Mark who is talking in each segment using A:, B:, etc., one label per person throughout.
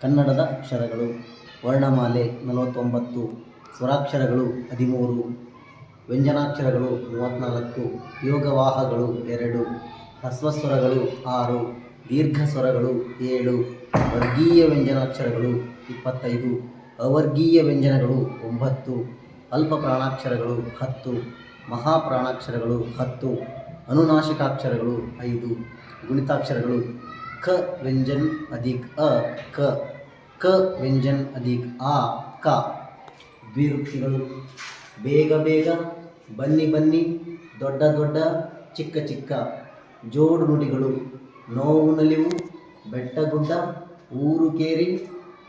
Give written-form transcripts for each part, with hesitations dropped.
A: ಕನ್ನಡದ ಅಕ್ಷರಗಳು ವರ್ಣಮಾಲೆ 49, ಸ್ವರಾಕ್ಷರಗಳು 13, ವ್ಯಂಜನಾಕ್ಷರಗಳು 34, ಯೋಗವಾಹಗಳು 2, ಹ್ರಸ್ವಸ್ವರಗಳು 6, ದೀರ್ಘಸ್ವರಗಳು 7, ವರ್ಗೀಯ ವ್ಯಂಜನಾಕ್ಷರಗಳು 25, ಅವರ್ಗೀಯ ವ್ಯಂಜನಗಳು 9, ಅಲ್ಪ ಪ್ರಾಣಾಕ್ಷರಗಳು 10, ಮಹಾಪ್ರಾಣಾಕ್ಷರಗಳು 10, ಅನುನಾಸಿಕಾಕ್ಷರಗಳು 5, ಗುಣಿತಾಕ್ಷರಗಳು ಕ ವ್ಯಂಜನ್ ಅಧಿಕ್ ಅ ಕ, ಕ ವ್ಯಂಜನ್ ಅಧಿಕ್ ಆ ಕ. ದ್ವಿರುಕ್ತಿಗಳು ಬೇಗ ಬೇಗ, ಬನ್ನಿ ಬನ್ನಿ, ದೊಡ್ಡ ದೊಡ್ಡ, ಚಿಕ್ಕ ಚಿಕ್ಕ. ಜೋಡು ನುಡಿಗಳು ನೋವು ನಲಿವು, ಬೆಟ್ಟ ಗುಡ್ಡ, ಊರು ಕೇರಿ,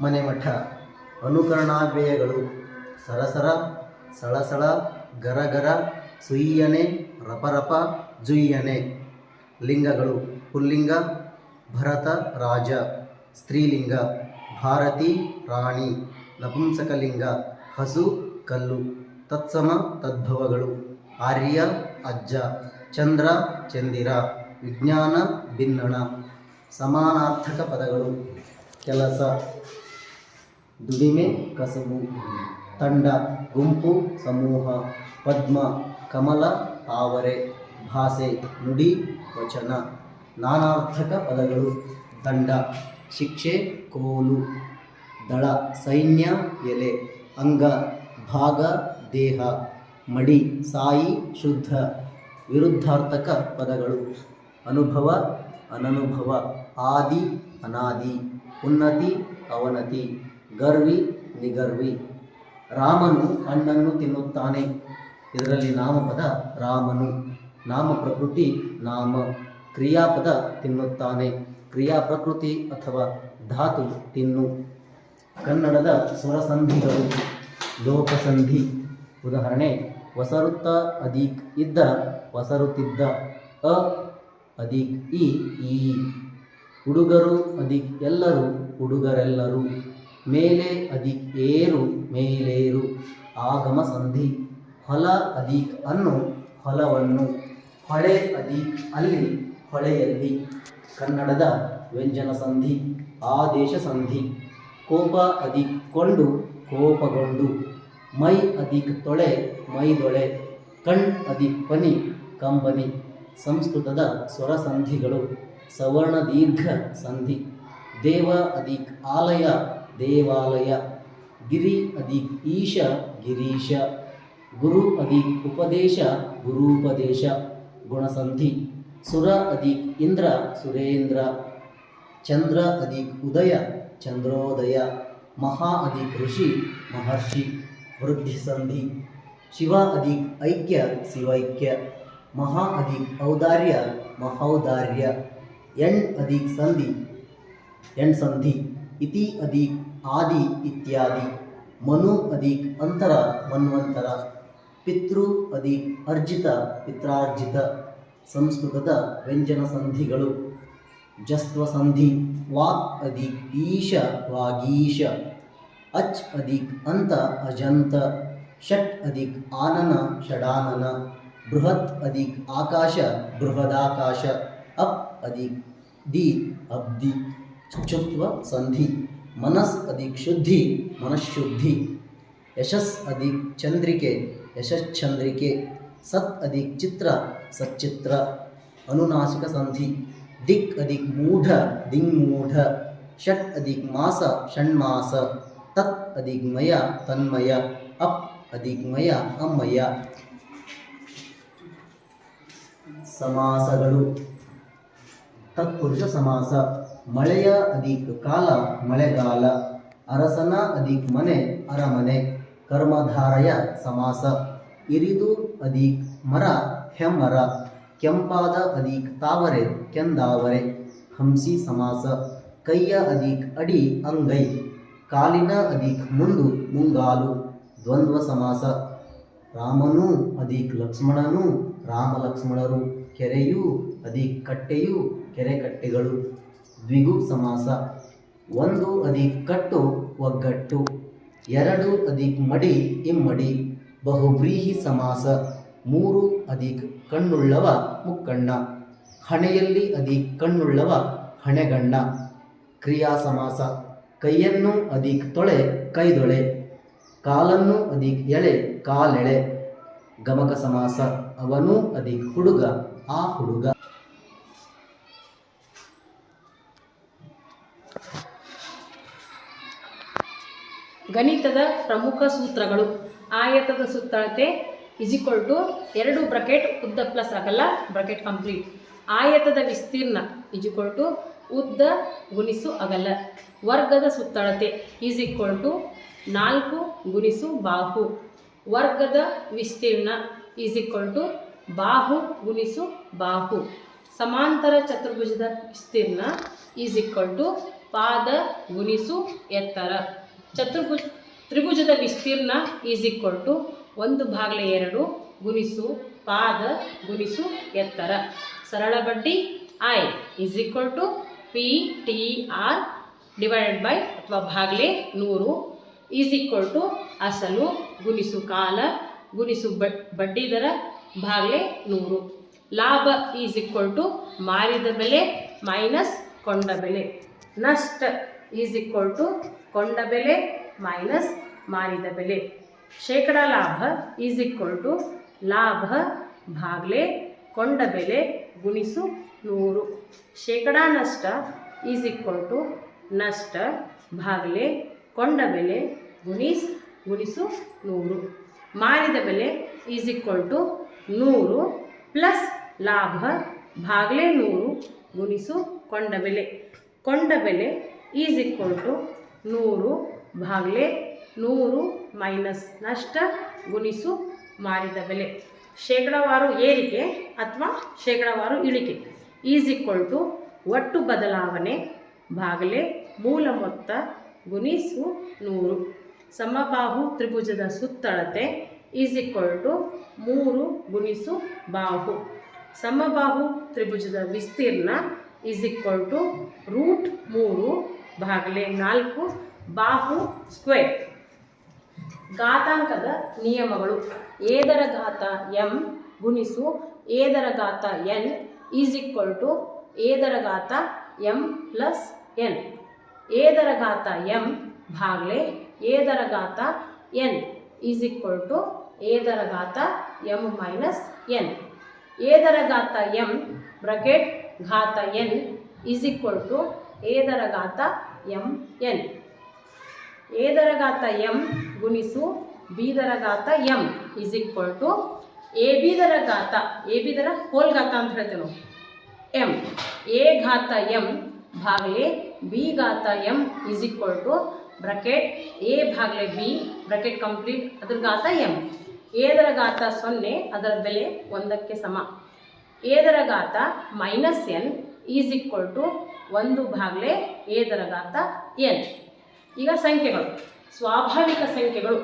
A: ಮನೆ ಮಠ. ಅನುಕರಣಾವ್ಯಯಗಳು ಸರಸರ, ಸಳಸಳ, ಗರಗರ, ಸುಯ್ಯನೆ, ರಪರಪ, ಜುಯ್ಯನೆ. ಲಿಂಗಗಳು ಪುಲ್ಲಿಂಗ ಭರತ ರಾಜ, ಸ್ತ್ರೀಲಿಂಗ ಭಾರತಿ ರಾಣಿ, ನಪುಂಸಕಲಿಂಗ ಹಸು ಕಲ್ಲು. ತತ್ಸಮ ತದ್ಭವಗಳು ಆರ್ಯ ಅಜ್ಜ, ಚಂದ್ರ ಚಂದಿರ, ವಿಜ್ಞಾನ ಭಿನ್ನಣ. ಸಮಾನಾರ್ಥಕ ಪದಗಳು ಕೆಲಸ, ದುಡಿಮೆ ಕಸಬು, ತಂಡ ಗುಂಪು ಸಮೂಹ, ಪದ್ಮ ಕಮಲ ತಾವರೆ, ಭಾಷೆ ನುಡಿ ವಚನ. ನಾನಾರ್ಥಕ ಪದಗಳು ದಂಡ ಶಿಕ್ಷೆ ಕೋಲು, ದಳ ಸೈನ್ಯ ಎಲೆ, ಅಂಗ ಭಾಗ ದೇಹ, ಮಡಿ ಸಾಯಿ ಶುದ್ಧ. ವಿರುದ್ಧಾರ್ಥಕ ಪದಗಳು ಅನುಭವ ಅನನುಭವ, ಆದಿ ಅನಾದಿ, ಉನ್ನತಿ ಅವನತಿ, ಗರ್ವಿ ನಿಗರ್ವಿ. ರಾಮನು ಹಣ್ಣನ್ನು ತಿನ್ನುತ್ತಾನೆ. ಇದರಲ್ಲಿ ನಾಮಪದ ರಾಮನು, ನಾಮ ಪ್ರಕೃತಿ ನಾಮ. ಕ್ರಿಯಾಪದ ತಿನ್ನುತ್ತಾನೆ, ಕ್ರಿಯಾ ಪ್ರಕೃತಿ ಅಥವಾ ಧಾತು ತಿನ್ನು. ಕನ್ನಡದ ಸ್ವರಸಂಧಿಗಳು ಲೋಪಸಂಧಿ. ಉದಾಹರಣೆ: ವಸರುತ್ತ ಅಧಿಕ್ ಇದ್ದ, ವಸರುತ್ತಿದ್ದ. ಅ ಅಧಿಕ್ ಇ ಈ. ಹುಡುಗರು ಅಧಿಕ್ ಎಲ್ಲರೂ, ಹುಡುಗರೆಲ್ಲರೂ. ಮೇಲೆ ಅಧಿಕ್ ಏರು, ಮೇಲೇರು. ಆಗಮ ಸಂಧಿ. ಹೊಲ ಅಧಿಕ್ ಅನ್ನು, ಹೊಲವನ್ನು. ಹೊಳೆ ಅಧಿಕ್ ಅಲ್ಲಿ, ಹೊಳೆಯಲ್ಲಿ. ಕನ್ನಡದ ವ್ಯಂಜನ ಸಂಧಿ ಆದೇಶ ಸಂಧಿ. ಕೋಪ ಅಧಿಕ್ ಕೊಂಡು, ಕೋಪಗೊಂಡು. ಮೈ ಅಧಿಕ್ ತೊಳೆ, ಮೈದೊಳೆ. ಕಣ್ ಅಧಿಕ್ ಪನಿ, ಕಂಬನಿ. ಸಂಸ್ಕೃತದ ಸ್ವರಸಂಧಿಗಳು ಸವರ್ಣ ದೀರ್ಘ ಸಂಧಿ. ದೇವ ಅಧಿಕ್ ಆಲಯ, ದೇವಾಲಯ. ಗಿರಿ ಅಧಿಕ್ ಈಶ, ಗಿರೀಶ. ಗುರು ಅಧಿಕ್ ಉಪದೇಶ, ಗುರೂಪದೇಶ. ಗುಣಸಂಧಿ. ಸುರ ಅಧಿಕ್ ಇಂದ್ರ, ಸುರೇಂದ್ರ. ಚಂದ್ರ ಅಧಿಕ್ ಉದಯ, ಚಂದ್ರೋದಯ. ಮಹಾ ಅಧಿಕ್ ಋಷಿ, ಮಹರ್ಷಿ. ವೃದ್ಧಿ ಸಂಧಿ. ಶಿವ ಅಧಿಕ್ ಐಕ್ಯ, ಶಿವೈಕ್ಯ. ಮಹಾ ಅಧಿಕ್ ಔದಾರ್ಯ, ಮಹೌದಾರ್ಯ. ಎಣ್ ಅಧಿಕ್ ಸಂಧಿ, ಎಣ್ ಸಂಧಿ. ಇತಿ ಅಧಿಕ್ ಆದಿ, ಇತ್ಯಾದಿ. ಮನು ಅಧಿಕ್ ಅಂತರ, ಮನ್ವಂತರ. ಪಿತೃ ಅಧಿಕ್ ಅರ್ಜಿತ, ಪಿತ್ರಾರ್ಜಿತ. ಸಂಸ್ಕೃತದ ವ್ಯಂಜನ ಸಂಧಿಗಳು ಜಸ್ತ್ವ ಸಂಧಿ. ವಾಕ್ ಅಧಿಕ್ ಈಶ, ವಾಗೀಶ. ಅಚ್ ಅಧಿಕ್ ಅಂತ, ಅಜಂತ. ಷಟ್ ಅಧಿಕ್ ಆನನ, ಷಡಾನನ. ಬೃಹತ್ ಅಧಿಕ್ ಆಕಾಶ, ಬೃಹದಾಕಾಶ. Up ಅಧಿಕ್ the, ಅಬ್ದಿ. ಚುತ್ವ ಸಂಧಿ. ಮನಸ್ ಅಧಿಕ್ ಶುದ್ಧಿ, ಮನಃಶುದ್ಧಿ. ಯಶಸ್ ಅಧಿಕ್ ಚಂದ್ರಿಕೆ, ಯಶಶ್ಚಂದ್ರಿಕೆ. ಸತ್ ಅಧಿಕ್ ಚಿತ್ರ, ಸಚ್ಚಿತ್ರ. ಅನುನಾಸಿಕ ಸಂಧಿ. ದಿಕ್ ಅಧಿಕ್ ಮೂಢ, ದಿङ्ಮೂಢ. ಷಟ್ ಅಧಿಕ್ ಮಾಸ, ಷಣ್ಮಾಸ. ತತ್ ಅಧಿಕ್ ಮಯ, ತನ್ಮಯ. ಅಪ್ ಅಧಿಕ್ ಮಯ, ಅಮ್ಮಯ. ಸಮಾಸಗಳು ತತ್ಪುರುಷ ಸಮಾಸ. ಮಳೆಯ ಅಧಿಕ್ ಕಾಲ, ಮಳೆಗಾಲ. ಅರಸನ ಅಧಿಕ್ ಮನೆ, ಅರಮನೆ. ಕರ್ಮಧಾರಯ ಸಮಾಸ. ಇರಿದು ಅಧಿಕ್ ಮರ, ಹೆಮ್ಮರ. ಕೆಂಪಾದ ಅಧಿಕ್ ತಾವರೆ, ಕೆಂದಾವರೆ. ಹಂಸಿ ಸಮಾಸ. ಕೈಯ ಅಧಿಕ್ ಅಡಿ, ಅಂಗೈ. ಕಾಲಿನ ಅಧಿಕ್ ಮುಂದು, ಮುಂಗಾಲು. ದ್ವಂದ್ವ ಸಮಾಸ. ರಾಮನು ಅಧಿಕ್ ಲಕ್ಷ್ಮಣನು, ರಾಮ ಲಕ್ಷ್ಮಣರು. ಕೆರೆಯು ಅಧಿಕ್ ಕಟ್ಟೆಯು, ಕೆರೆ ಕಟ್ಟೆಗಳು. ದ್ವಿಗು ಸಮಾಸ. ಒಂದು ಅಧಿಕ್ ಕಟ್ಟು, ಒಗ್ಗಟ್ಟು. ಎರಡು ಅಧಿಕ್ ಮಡಿ, ಇಮ್ಮಡಿ. ಬಹುವ್ರೀಹಿ ಸಮಾಸ. ಮೂರು ಅಧಿಕ್ ಕಣ್ಣುಳ್ಳವ, ಮುಕ್ಕಣ್ಣ. ಹಣೆಯಲ್ಲಿ ಅಧಿಕ್ ಕಣ್ಣುಳ್ಳವ, ಹಣೆಗಣ್ಣ. ಕ್ರಿಯಾ ಸಮಾಸ. ಕೈಯನ್ನು ಅಧಿಕ್ ತೊಳೆ ಕೈದೊಳೆ, ಕಾಲನ್ನು ಅಧಿಕ್ ಎಳೆ ಕಾಲೆಳೆ. ಗಮಕ ಸಮಾಸ ಅವನು ಅಧಿಕ್ ಹುಡುಗ ಆ ಹುಡುಗ.
B: ಗಣಿತದ ಪ್ರಮುಖ ಸೂತ್ರಗಳು. ಆಯತದ ಸುತ್ತಳತೆ = 2 ಬ್ರಾಕೆಟ್ ಉದ್ದ ಪ್ಲಸ್ ಅಗಲ ಬ್ರಾಕೆಟ್ ಕಂಪ್ಲೀಟ್. ಆಯತದ ವಿಸ್ತೀರ್ಣ = ಉದ್ದ ಗುಣಿಸು ಅಗಲ. ವರ್ಗದ ಸುತ್ತಳತೆ = 4 ಗುಣಿಸು ಬಾಹು. ವರ್ಗದ ವಿಸ್ತೀರ್ಣ = ಬಾಹು ಗುಣಿಸು ಬಾಹು. ಸಮಾಂತರ ಚತುರ್ಭುಜದ ವಿಸ್ತೀರ್ಣ = ಪಾದ ಗುಣಿಸು ಎತ್ತರ. ತ್ರಿಭುಜದ ವಿಸ್ತೀರ್ಣ = 1/2 ಗುಣಿಸು ಪಾದ ಗುಣಿಸು ಎತ್ತರ. ಸರಳ ಬಡ್ಡಿ I = PTR ಅಥವಾ ಭಾಗಲೆ 100 ಅಸಲು ಗುಣಿಸು ಕಾಲ ಗುಣಿಸು ಬಡ್ಡಿ ದರ ಭಾಗಲೆ 100. ಲಾಭ = ಮಾರಿದ ಬೆಲೆ ಮೈನಸ್ ಕೊಂಡ ಬೆಲೆ. ನಷ್ಟ = ಕೊಂಡ ಬೆಲೆ ಮೈನಸ್ ಮಾರಿದ ಬೆಲೆ. ಶೇಕಡ ಲಾಭ = ಲಾಭ ಭಾಗಲೆ ಕೊಂಡ ಬೆಲೆ ಗುಣಿಸು 100. ಶೇಕಡ ನಷ್ಟ = ನಷ್ಟ ಭಾಗಲೆ ಕೊಂಡ ಬೆಲೆ ಗುಣಿಸು 100. ಮಾರಿದ ಬೆಲೆ = 100 ಪ್ಲಸ್ ಲಾಭ ಭಾಗಲೆ 100 ಗುಣಿಸು ಕೊಂಡ ಬೆಲೆ. ಕೊಂಡ ಬೆಲೆ = 100 ಭಾಗಲೆ 100 ಮೈನಸ್ ನಷ್ಟ ಗುಣಿಸು ಮಾರಿದ ಬೆಲೆ. ಶೇಕಡಾವಾರು ಏರಿಕೆ ಅಥವಾ ಶೇಕಡಾವಾರು ಇಳಿಕೆ = ಒಟ್ಟು ಬದಲಾವಣೆ ಭಾಗಲೆ ಮೂಲ ಮೊತ್ತ ಗುಣಿಸು 100. ಸಮಬಾಹು ತ್ರಿಭುಜದ ಸುತ್ತಳತೆ = 3 ಗುಣಿಸು ಬಾಹು. ಸಮಬಾಹು ತ್ರಿಭುಜದ ವಿಸ್ತೀರ್ಣ √3 ಭಾಗಲೆ 4 ಬಾಹು ಸ್ಕ್ವೇರ್. ಘಾತಾಂಕದ ನಿಯಮಗಳು. ಏದರ ಘಾತ m ಗುಣಿಸು ಏದರ ಘಾತ n = ಏದರ ಘಾತ m ಪ್ಲಸ್ n. ಏದರ ಘಾತ m ಭಾಗಲೆ ಏದರ ಘಾತ n = ಏದರ ಘಾತ m ಮೈನಸ್ n. ಏದರ ಘಾತ m ಬ್ರಾಕೆಟ್ ಘಾತ n = ಏದರ ಘಾತ m n. ಏದರ ಘಾತ m ಗುಣಿಸು ಬೀದರ ಘಾತ m = ab ದರ ಹೋಲ್ ಘಾತ ಅಂತ ಹೇಳ್ತೇವೆ ನಾವು m. a ಘಾತ m ಭಾಗಲೆ b ಘಾತ m = bracket a ಭಾಗಲೆ b bracket complete ಅದ್ರ ಘಾತ m. ಏದರ ಘಾತ 0 ಅದರ ಬೆಲೆ 1ಕ್ಕೆ ಸಮ. ಏದರ ಘಾತ ಮೈನಸ್ n = 1 ಭಾಗಲೆ ಏದರ ಘಾತ n. ಈಗ ಸಂಖ್ಯೆಗಳು. ಸ್ವಾಭಾವಿಕ ಸಂಖ್ಯೆಗಳು.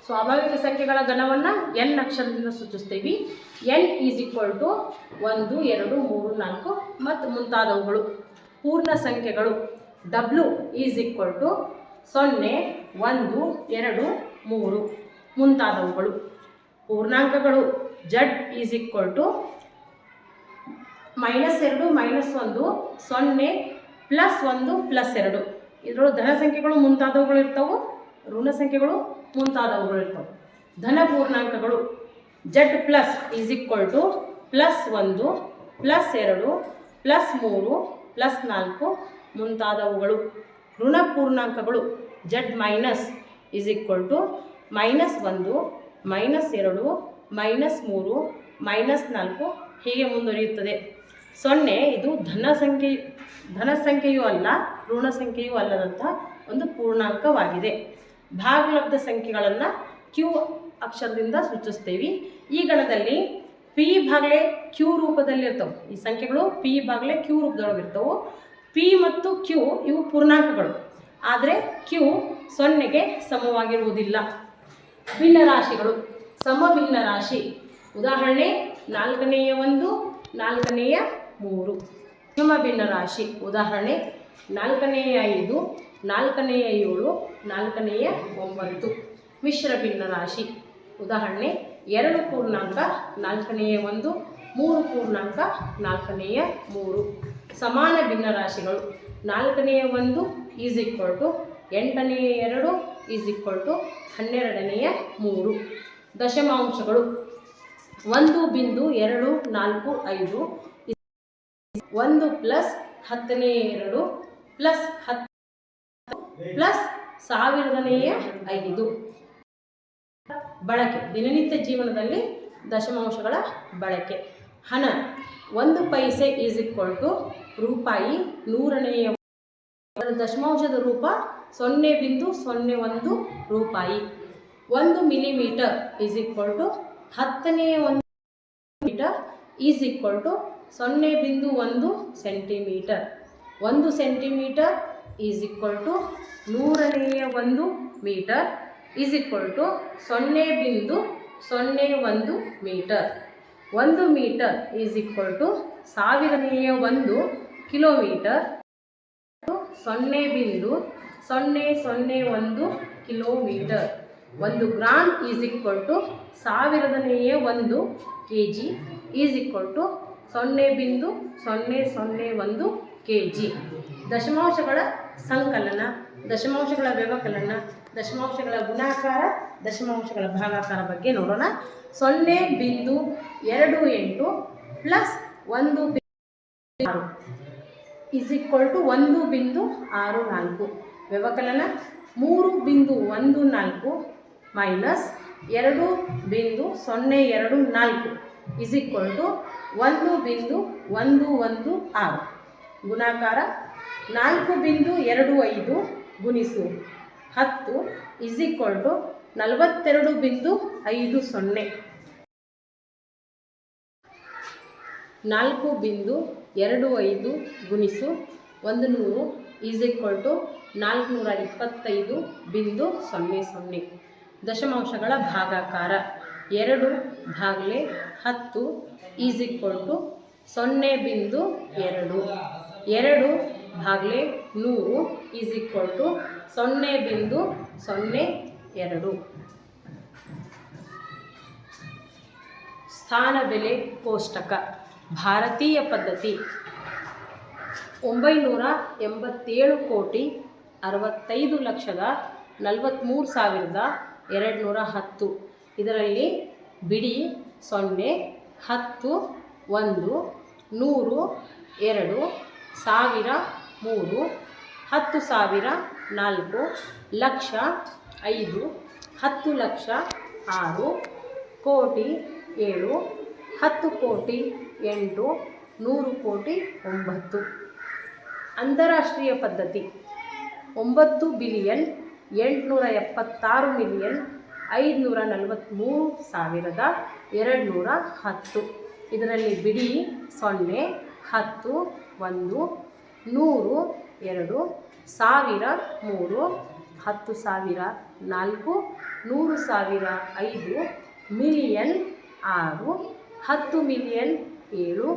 B: ಸ್ವಾಭಾವಿಕ ಸಂಖ್ಯೆಗಳ ಗಣವನ್ನು n ಅಕ್ಷರದಿಂದ ಸೂಚಿಸ್ತೀವಿ. n = 1 2 3 4 ಮತ್ತು ಮುಂತಾದವುಗಳು. ಪೂರ್ಣ ಸಂಖ್ಯೆಗಳು. w = 0 1 2 3 ಮುಂತಾದವುಗಳು. ಪೂರ್ಣಾಂಕಗಳು. z = -2 -1 0 +1 +2. ಇದರೊಳಗೆ ಧನ ಸಂಖ್ಯೆಗಳು ಮುಂತಾದವುಗಳು ಇರ್ತವೆ, ಋಣ ಸಂಖ್ಯೆಗಳು ಮುಂತಾದವುಗಳು ಇರ್ತವೆ. ಧನ ಪೂರ್ಣಾಂಕಗಳು. z + +1 +2 +3 +4 ಮುಂತಾದವುಗಳು. ಋಣ ಪೂರ್ಣಾಂಕಗಳು. z - = -1 -2 -3 -4 ಹೀಗೆ ಮುಂದುವರಿಯುತ್ತದೆ. 0 ಇದು ಧನ ಸಂಖ್ಯೆಯೂ ಅಲ್ಲ ಋಣ ಸಂಖ್ಯೆಯೂ ಅಲ್ಲದಂಥ ಒಂದು ಪೂರ್ಣಾಂಕವಾಗಿದೆ. ಭಾಗಲಬ್ಧ ಸಂಖ್ಯೆಗಳನ್ನು q ಅಕ್ಷರದಿಂದ ಸೂಚಿಸ್ತೇವೆ. ಈ ಗಣದಲ್ಲಿ p ಭಾಗಲೆ q ರೂಪದಲ್ಲಿರ್ತವೆ. ಈ ಸಂಖ್ಯೆಗಳು p ಭಾಗಲೆ q ರೂಪದೊಳಗಿರ್ತವೆ. p ಮತ್ತು q ಇವು ಪೂರ್ಣಾಂಕಗಳು, ಆದರೆ q 0ಗೆ ಸಮವಾಗಿರುವುದಿಲ್ಲ. ಭಿನ್ನರಾಶಿಗಳು. ಸಮಭಿನ್ನ ರಾಶಿ. ಉದಾಹರಣೆ 4ನೇಯ 1 4ನೇಯ 3. ಸಮಭಿನ್ನ ರಾಶಿ. ಉದಾಹರಣೆ 4ನೇಯ 5 4ನೇಯ 7 4ನೇಯ 9. ಮಿಶ್ರ ಭಿನ್ನ ರಾಶಿ. ಉದಾಹರಣೆ 2 ಪೂರ್ಣಾಂಕ 4ನೇಯ 1 3 ಪೂರ್ಣಾಂಕ 4ನೇಯ 3. ಸಮಾನ ಭಿನ್ನ ರಾಶಿಗಳು. 4ನೇಯ 1 = 8ನೇ 2 ಈಸ್ ಈಕ್ವಲ್ ಟು 12ನೇ 3. ದಶಮಾಂಶಗಳು 1.245 1 ಪ್ಲಸ್ 10ನೇ 2 ಪ್ಲಸ್ 10 ಪ್ಲಸ್ 1000ನೇ 5. ಬಳಕೆ ದಿನನಿತ್ಯ ಜೀವನದಲ್ಲಿ ದಶಮಾಂಶಗಳ ಬಳಕೆ. ಹಣ 1 ಪೈಸೆ ಈಸ್ ಈಕ್ವಲ್ ಟು ರೂಪಾಯಿ 100ನೇ. ದಶಮಾಂಶದ ರೂಪ 0.01 ರೂಪಾಯಿ. 1 ಮಿಲಿಮೀಟರ್ ಈಸ್ ಈಕ್ವಲ್ ಟು 10ನೇ 1 metre is equal to 0.1 centimetre. 1 centimetre is equal to 100ನೇ 1 metre is equal to 0.01 metre. 1 metre is equal to 1000ನೇ 1 kilometre 0.001 kilometre. 1 gram is equal to 1000ನೇ 1 kg is equal to 0.001 kg. ದಶಮಾಂಶಗಳ ಸಂಕಲನ, ದಶಮಾಂಶಗಳ ವ್ಯವಕಲನ, ದಶಮಾಂಶಗಳ ಗುಣಾಕಾರ, ದಶಮಾಂಶಗಳ ಭಾಗಾಕಾರ ಬಗ್ಗೆ ನೋಡೋಣ. 0.28 ಪ್ಲಸ್ 1.6 ಈಸ್ ಈಕ್ವಲ್ ಟು 1.64. ವ್ಯವಕಲನ 3.14 ಮೈನಸ್ 2.024 ಈಸ್ ಈಕ್ವಲ್ ಟು 1.116. ಗುಣಾಕಾರ 4.25 ಗುಣಿಸು 10 ಈಸ್ ಈಕ್ವಲ್ ಟು 42.50. 4.25 ಗುಣಿಸು 100 ಈಸ್ ಈಕ್ವಲ್ ಟು 425.00. ದಶಮಾಂಶಗಳ ಭಾಗಾಕಾರ 2/10 is equal to 0.2. 2/100 is equal to 0.02. ಸ್ಥಾನ ಬೆಲೆ ಕೋಷ್ಟಕ. ಭಾರತೀಯ ಪದ್ಧತಿ 987,65,43,210. ಇದರಲ್ಲಿ ಬಿಡಿ 0, 10, 1, 100, 2, 1000, 3, 10,000, 4, ಲಕ್ಷ 5, 10 ಲಕ್ಷ 6, ಕೋಟಿ 7, 10 ಕೋಟಿ 8, 100 ಕೋಟಿ 9. ಅಂತಾರಾಷ್ಟ್ರೀಯ ಪದ್ಧತಿ 9,76,543,210. ಇದರಲ್ಲಿ ಬಿಡಿ 0, 10, 1, 100, 2, 1000, 3, 10,000, 4, 100,000, 5, ಮಿಲಿಯನ್ 6, 10 ಮಿಲಿಯನ್ 7,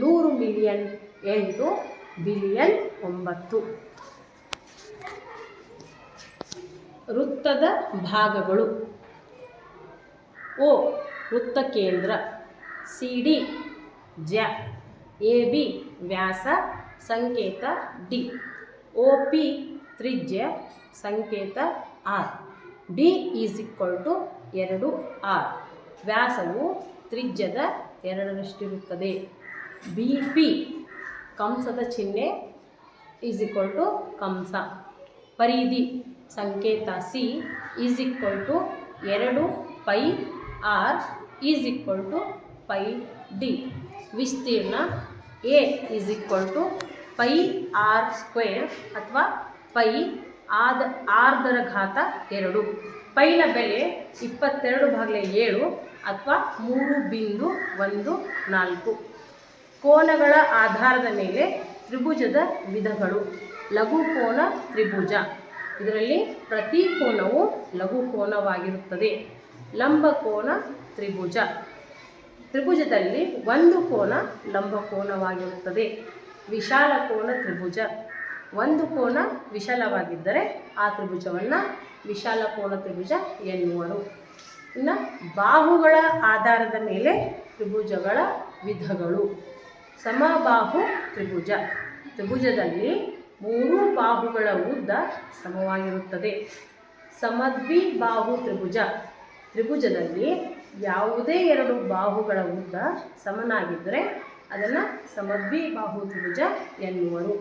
B: 100 ಮಿಲಿಯನ್ 8, ಬಿಲಿಯನ್ 9. ವೃತ್ತದ ಭಾಗಗಳು. O ವೃತ್ತ ಕೇಂದ್ರ, CD ಜ್ಯ, AB ವ್ಯಾಸ ಸಂಕೇತ D, OP ತ್ರಿಜ್ಯ ಸಂಕೇತ R, D is equal to 2R. ವ್ಯಾಸವು ತ್ರಿಜ್ಯದ 2ರಷ್ಟಿರುತ್ತದೆ. BP ಕಂಸದ ಚಿಹ್ನೆ ಈಸ್ ಈಕ್ವಲ್ ಟು ಕಂಸ. ಪರಿಧಿ ಸಂಕೇತ C is equal to 2πr is equal to πd. ವಿಸ್ತೀರ್ಣ A is equal to πr² ಅಥವಾ πr². ಪೈನ ಬೆಲೆ 22/7 ಅಥವಾ 3.14. ಕೋನಗಳ ಆಧಾರದ ಮೇಲೆ ತ್ರಿಭುಜದ ವಿಧಗಳು. ಲಘು ಕೋನ ತ್ರಿಭುಜ. ಇದರಲ್ಲಿ ಪ್ರತಿ ಕೋನವು ಲಘು ಕೋನವಾಗಿರುತ್ತದೆ. ಲಂಬಕೋನ ತ್ರಿಭುಜ. ತ್ರಿಭುಜದಲ್ಲಿ ಒಂದು ಕೋನ ಲಂಬಕೋನವಾಗಿರುತ್ತದೆ. ವಿಶಾಲ ಕೋನ ತ್ರಿಭುಜ. ಒಂದು ಕೋನ ವಿಶಾಲವಾಗಿದ್ದರೆ ಆ ತ್ರಿಭುಜವನ್ನು ವಿಶಾಲ ಕೋನ ತ್ರಿಭುಜ ಎನ್ನುವರು. ಇನ್ನು ಬಾಹುಗಳ ಆಧಾರದ ಮೇಲೆ ತ್ರಿಭುಜಗಳ ವಿಧಗಳು. ಸಮಬಾಹು ತ್ರಿಭುಜ. ತ್ರಿಭುಜದಲ್ಲಿ ಮೂರೂ ಬಾಹುಗಳ ಉದ್ದ ಸಮವಾಗಿರುತ್ತದೆ. ಸಮದ್ವಿಬಾಹು ತ್ರಿಭುಜ. ತ್ರಿಭುಜದಲ್ಲಿ ಯಾವುದೇ ಎರಡು ಬಾಹುಗಳ ಉದ್ದ ಸಮನಾಗಿದ್ದರೆ ಅದನ್ನು ಸಮದ್ವಿಬಾಹು ತ್ರಿಭುಜ ಎನ್ನುವರು.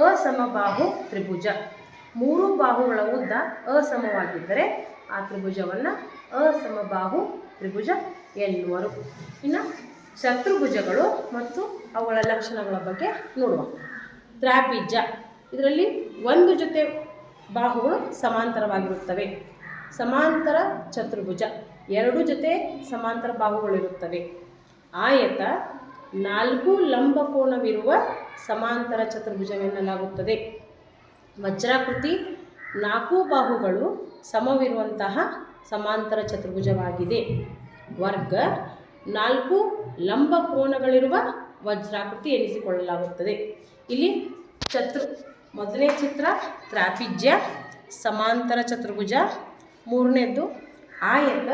B: ಅಸಮಬಾಹು ತ್ರಿಭುಜ. ಮೂರು ಬಾಹುಗಳ ಉದ್ದ ಅಸಮವಾಗಿದ್ದರೆ ಆ ತ್ರಿಭುಜವನ್ನು ಅಸಮಬಾಹು ತ್ರಿಭುಜ ಎನ್ನುವರು. ಇನ್ನು ಚತುರ್ಭುಜಗಳು ಮತ್ತು ಅವುಗಳ ಲಕ್ಷಣಗಳ ಬಗ್ಗೆ ನೋಡುವ. ತ್ರಾಪಿಜ್ಯ. ಇದರಲ್ಲಿ ಒಂದು ಜೊತೆ ಬಾಹುಗಳು ಸಮಾಂತರವಾಗಿರುತ್ತವೆ. ಸಮಾಂತರ ಚತುರ್ಭುಜ. ಎರಡು ಜೊತೆ ಸಮಾಂತರ ಬಾಹುಗಳಿರುತ್ತವೆ. ಆಯತ 4 ಲಂಬಕೋನವಿರುವ ಸಮಾಂತರ ಚತುರ್ಭುಜವೆನ್ನಲಾಗುತ್ತದೆ. ವಜ್ರಾಕೃತಿ 4 ಬಾಹುಗಳು ಸಮವಿರುವಂತಹ ಸಮಾಂತರ ಚತುರ್ಭುಜವಾಗಿದೆ. ವರ್ಗ 4 ಲಂಬಕೋನಗಳಿರುವ ವಜ್ರಾಕೃತಿ ಎನಿಸಿಕೊಳ್ಳಲಾಗುತ್ತದೆ. ಇಲ್ಲಿ ಮೊದಲನೇ ಚಿತ್ರ ತ್ರಾಪಿಜ್ಯ, ಸಮಾಂತರ ಚತುರ್ಭುಜ. ಮೂರನೇದ್ದು ಆಯತ,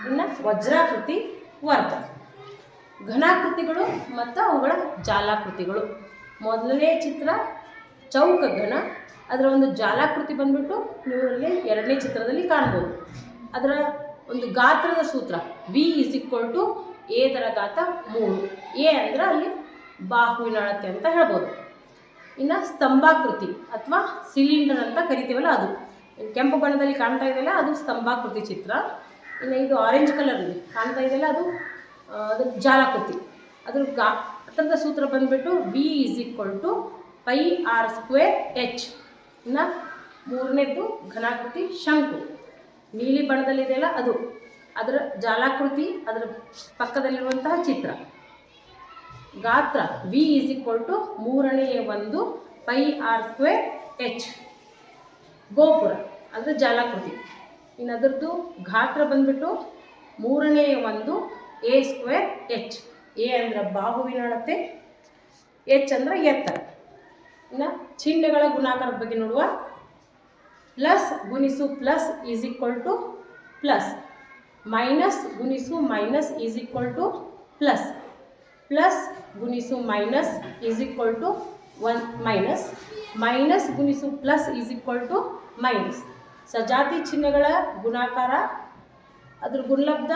B: ಇನ್ನು ವಜ್ರಾಕೃತಿ, ವರ್ಗ. ಘನಾಕೃತಿಗಳು ಮತ್ತು ಅವುಗಳ ಜಾಲಾಕೃತಿಗಳು. ಮೊದಲನೇ ಚಿತ್ರ ಚೌಕ ಘನ, ಅದರ ಒಂದು ಜಾಲಾಕೃತಿ ಬಂದ್ಬಿಟ್ಟು ನೀವು ಅಲ್ಲಿ ಎರಡನೇ ಚಿತ್ರದಲ್ಲಿ ಕಾಣ್ಬೋದು. ಅದರ ಒಂದು ಗಾತ್ರದ ಸೂತ್ರ V = A⁻3. A ಅಂದರೆ ಅಲ್ಲಿ ಬಾಹುವಿನ ಅಳತೆ ಅಂತ ಹೇಳ್ಬೋದು. ಇನ್ನು ಸ್ತಂಭಾಕೃತಿ ಅಥವಾ ಸಿಲಿಂಡರ್ ಅಂತ ಕರಿತೀವಲ್ಲ, ಅದು ಕೆಂಪು ಬಣ್ಣದಲ್ಲಿ ಕಾಣ್ತಾ ಇದೆಯಲ್ಲ ಅದು ಸ್ತಂಭಾಕೃತಿ ಚಿತ್ರ. ಇನ್ನು ಇದು ಆರೆಂಜ್ ಕಲರಲ್ಲಿ ಕಾಣ್ತಾ ಇದೆಯಲ್ಲ ಅದು ಅದ್ರ ಜಾಲಾಕೃತಿ. ಅದರದ ಸೂತ್ರ ಬಂದುಬಿಟ್ಟು V = πr²h. ಇನ್ನು ಮೂರನೇದು ಘನಾಕೃತಿ ಶಂಕು, ನೀಲಿ ಬಣ್ಣದಲ್ಲಿದೆಯಲ್ಲ ಅದು, ಅದರ ಜಾಲಾಕೃತಿ, ಅದರ ಪಕ್ಕದಲ್ಲಿರುವಂತಹ ಚಿತ್ರ. ಗಾತ್ರ V = 3/1 πr²h. ಗೋಪುರ ಅಂದರೆ ಜಾಲಾಕೃತಿ. ಇನ್ನು ಅದರದ್ದು ಗಾತ್ರ ಬಂದುಬಿಟ್ಟು 3/1 A²h. A ಅಂದರೆ ಬಾಹುವಿನ ಅಳತೆ, H ಅಂದರೆ ಎತ್ತರ. ಇನ್ನು ಚಿಹ್ನೆಗಳ ಗುಣಾಕಾರದ ಬಗ್ಗೆ ನೋಡುವ. ಪ್ಲಸ್ ಗುಣಿಸು ಪ್ಲಸ್ = ಪ್ಲಸ್, ಮೈನಸ್ ಗುಣಿಸು ಮೈನಸ್ = ಪ್ಲಸ್, ಪ್ಲಸ್ ಗುಣಿಸು ಮೈನಸ್ = ಮೈನಸ್, ಮೈನಸ್ ಗುಣಿಸು ಪ್ಲಸ್ = ಮೈನಸ್. ಸಜಾತಿ ಚಿಹ್ನೆಗಳ ಗುಣಾಕಾರ ಅದ್ರ ಗುಣಲಬ್ಧ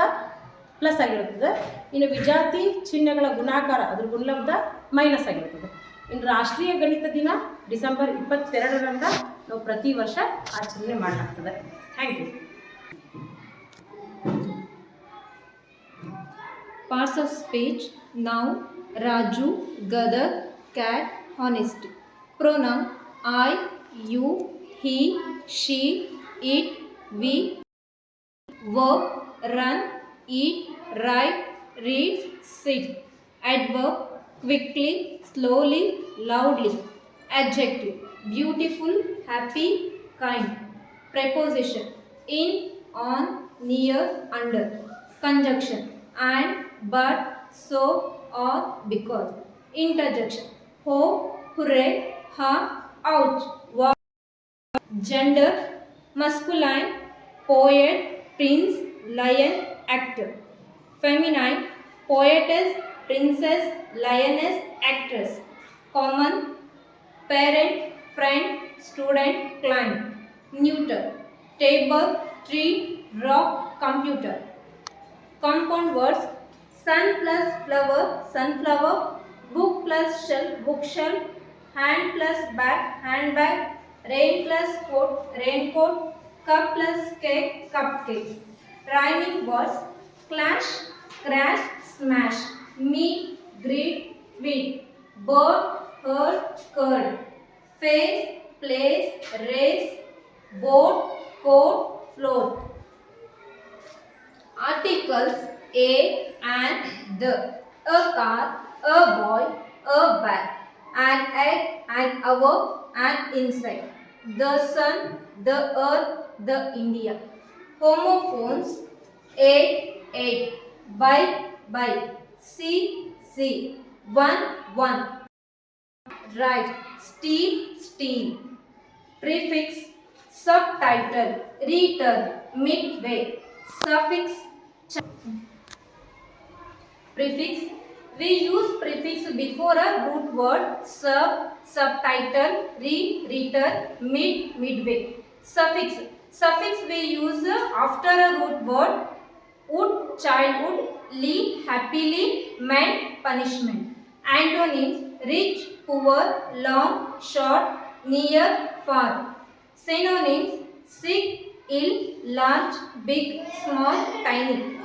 B: ಪ್ಲಸ್ ಆಗಿರುತ್ತದೆ. ಇನ್ನು ವಿಜಾತಿ ಚಿಹ್ನೆಗಳ ಗುಣಾಕಾರ ಅದ್ರ ಗುಣಲಬ್ಧ ಮೈನಸ್ ಆಗಿರುತ್ತದೆ. ಇನ್ನು ರಾಷ್ಟ್ರೀಯ ಗಣಿತ ದಿನ ಡಿಸೆಂಬರ್ 22ರಂದು ನಾವು ಪ್ರತಿ ವರ್ಷ ಆಚರಣೆ ಮಾಡಲಾಗ್ತದೆ. Thank you.
C: Parts of speech: noun Raju, Gadak, cat, honesty. Pronoun I, you, he, she, it, we. Verb run, eat, write, read, sit. Adverb quickly, slowly, loudly. Adjective beautiful, happy, kind. Preposition in, on, near, under. Conjunction and, but, so, or, because. Interjection ho, hooray, ha, ouch. Gender masculine, poet, prince, lion, actor. Feminine poetess, princess, lioness, actress. Common parent, friend, student, client. Neuter table, tree, rock, computer. Compound words: sun plus flower, sunflower. Book plus shelf, bookshelf. Hand plus bag, handbag. Rain plus coat, raincoat. Cup plus cake, cupcake. Rhyming words: clash, crash, smash. Meet, greet, tweet. Bird, herd, curd. Face, place, race. Boat, coat, float. Articles a and the. A car, a boy, a bag. An egg, an hour, an insect. The sun, the earth, the India. Homophones: eight, bike, see, one. Right, steal. Prefix: subtitle, return, midway. Suffix: prefix: We use prefix before a root word, sub, subtitle, re, return, mid, midway. Suffix. Suffix we use after a root word, would, childhood, li, happily, meant, punishment. Antonyms: rich, poor, long, short, near, far. Synonyms: sick, ill, large, big, small, tiny.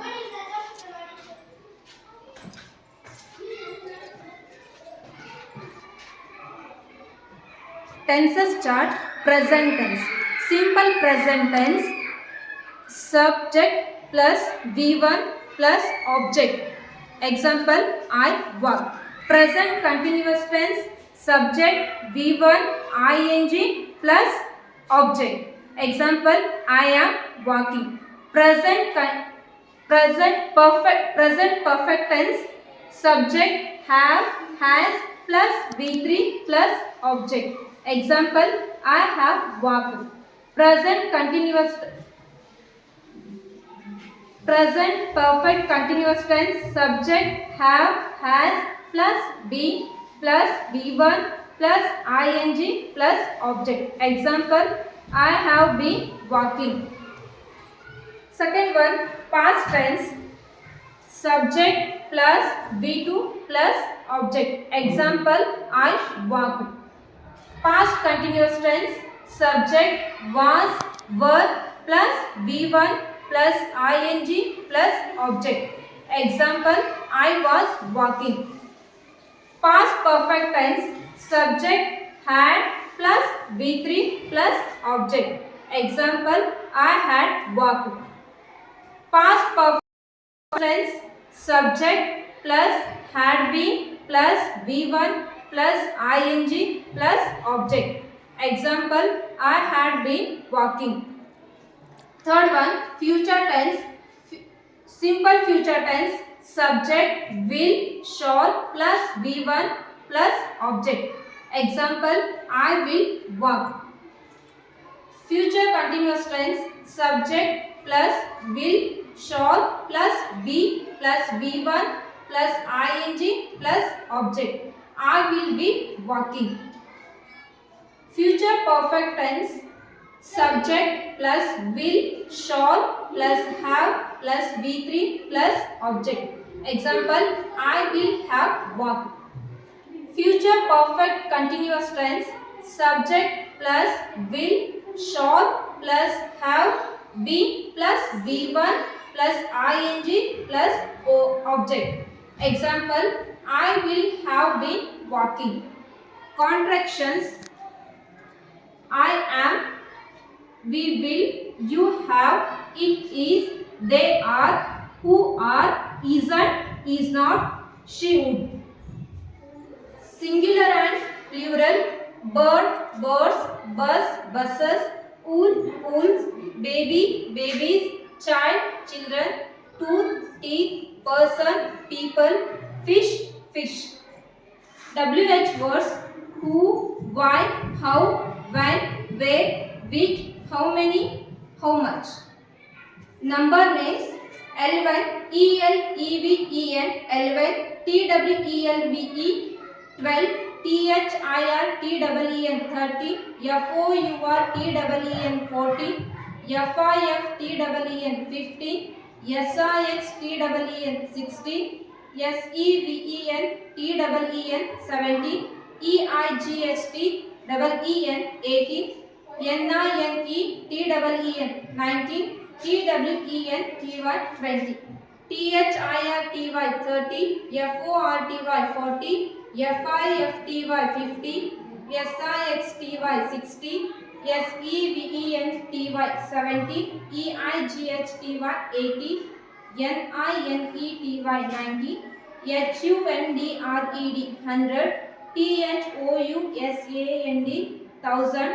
C: Tenses chart. Present tense. Simple present tense. Subject plus V1 plus object. Example: I walk. Present continuous tense. Subject V1 ing plus object. Example: I am walking. Present perfect tense. Subject have, has plus V3 plus object. Example: I have walked. Present perfect continuous tense. Subject have, has plus be plus V1 plus ing plus object. Example: I have been walking. Second one, past tense. Subject plus V2 plus object. Example: I walked. Past continuous tense. Subject was, were plus V1 plus ing plus object. Example: I was walking. Past perfect tense. Subject had plus V3 plus object. Example: I had walked. Past perfect tense. Subject plus had been plus V1 plus ing plus object. Example: I had been walking. Third one, future tense. Simple future tense. Subject will, shall plus V1 plus object. Example: I will walk. Future continuous tense. Subject plus will, shall plus be plus V1 plus ing plus object. I will be walking. Future perfect tense. Subject plus will, shall plus have plus V3 plus object. Example: I will have walked. Future perfect continuous tense. Subject plus will, shall plus have be plus V1 plus ing plus object. Example: I will have been walking. Contractions: I am, we will, you have, it is, they are, who are, isn't, is not, she would. Singular and plural: bird, birds, bus, buses, wool, wools, baby, babies, child, children, tooth, teeth, person, people, fish, fish. WH words: who, why, how, when, where, which, how many, how much. Number names: L1 ELEVEN 11, TWELVE 12, THIRTEEN 13, FOURTEEN 14, FIFTEEN 15, SIXTEEN 16, SEVENTEEN 17, EIGHTEEN 18, NINETEEN 19, TWENTY 20, THIRTY 30, FORTY 40, FIFTY 50, SIXTY 60, SEVENTY 70, EIGHTY 80, NINETY 90, HUNDRED 100, THOUSAND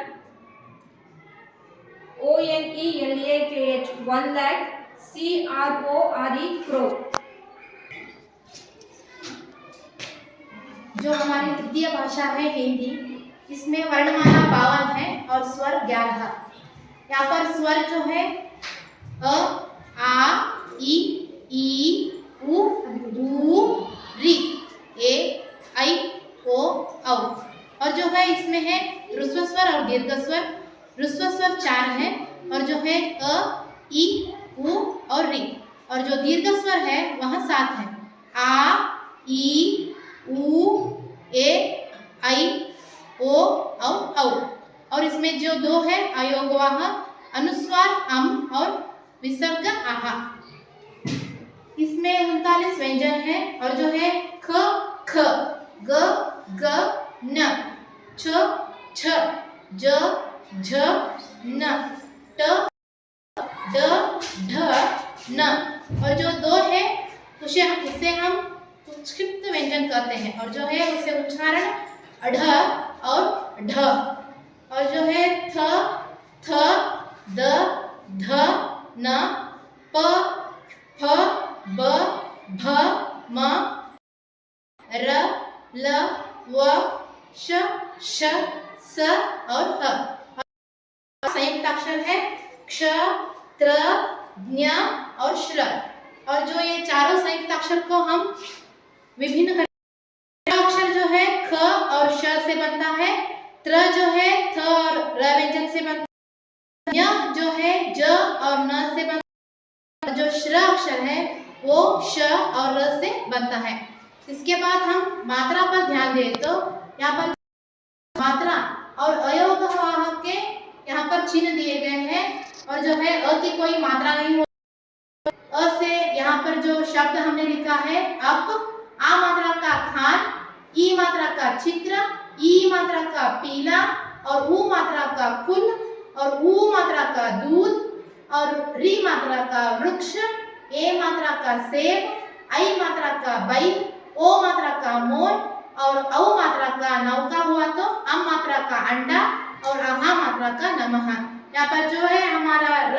C: 1000, ONELAKH 1 lakh, CRORE crore.
D: जो हमारी तृतीय भाषा है हिंदी, इसमें वर्णमाला 52 है और स्वर 11। यहाँ पर स्वर जो है अ, आ, ई, उ, ऊ, री ए आई ओ औ। और जो है इसमें है ह्रस्व स्वर और दीर्घ स्वर। ह्रस्व स्वर 4 है और जो है अ, ई, उ और री। और जो दीर्घ स्वर है वह 7 है। आ, ई, उ, ए, आई, ओ और औ। और इसमें जो 2 है अयोगवाह, अनुस्वार अम और विसर्ग आहा। इसमें 39 व्यंजन है और जो है ख, ख, ग, ग, न, छ, छ, ज, झ, न, ट, ड, ढ, न। और जो 2 है उसे हम उत्क्षिप्त व्यंजन कहते हैं और जो है उसे उच्चारण अढ़ और ढ। और जो है थ, थ, द, ध, न, प, फ, ब, भ, म, र, ल, व, श, श, स और ह। संयुक्त अक्षर है क्ष, त्र, ज्ञ और श्र। और जो ये चारों संयुक्त अक्षर को हम विभिन्न अक्षर जो है ख और श से बनता है, त्र जो है थ और र व्यंजन से बनता है, ज्ञ जो है ज और न से बनता है, जो श्र अक्षर है वो श और र से बनता है। इसके बाद हम मात्रा पर ध्यान दें तो यहाँ पर मात्रा और अयोगवाह के यहाँ पर चिन्ह दिए गए हैं और जो है अ की कोई मात्रा नहीं हो। अ से यहाँ पर जो शब्द हमने लिखा है अप, आ मात्रा का खान, ई मात्रा का चित्र, ई मात्रा का पीला और उ मात्रा का फूल और उ मात्रा का दूध और री मात्रा का वृक्ष, ए मात्रा का सेब, आई मात्रा का बैल, ओ मात्रा का मोर और औ मात्रा का नौका हुआ तो अम मात्रा का अंडा और आहा मात्रा का नमः। यहाँ पर जो है हमारा र,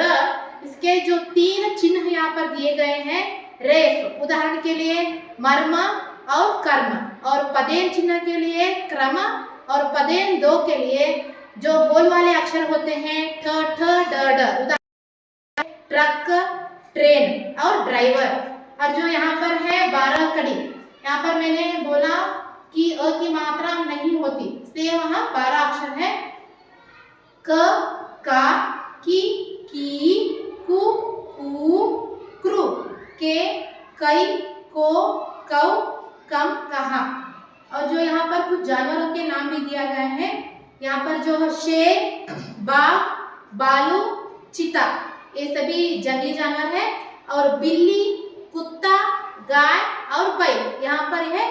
D: इसके जो 3 चिन्ह यहाँ पर दिए गए हैं, रेफ उदाहरण के लिए मर्म और कर्म, और पदेन चिन्ह के लिए क्रम और पदेन 2 के लिए जो बोल वाले अक्षर होते हैं ठ, ठ, ड, ड, उदाहरण ट्रक, ट्रेन और ड्राइवर। और जो यहाँ पर है 12 कड़ी, यहाँ पर मैंने बोला कि अ की मात्रा नहीं होती इसलिए वहाँ 12 अक्षर है क, का, की, कु, कृ, के, कई, को, कौ, कम, कहा। और जो यहाँ पर कुछ जानवरों के नाम भी दिया गया है, यहाँ पर जो शेर, बाघ, भालू, चीता ये सभी जंगली जानवर है और बिल्ली, कुत्ता, गाय और बैल यहाँ पर है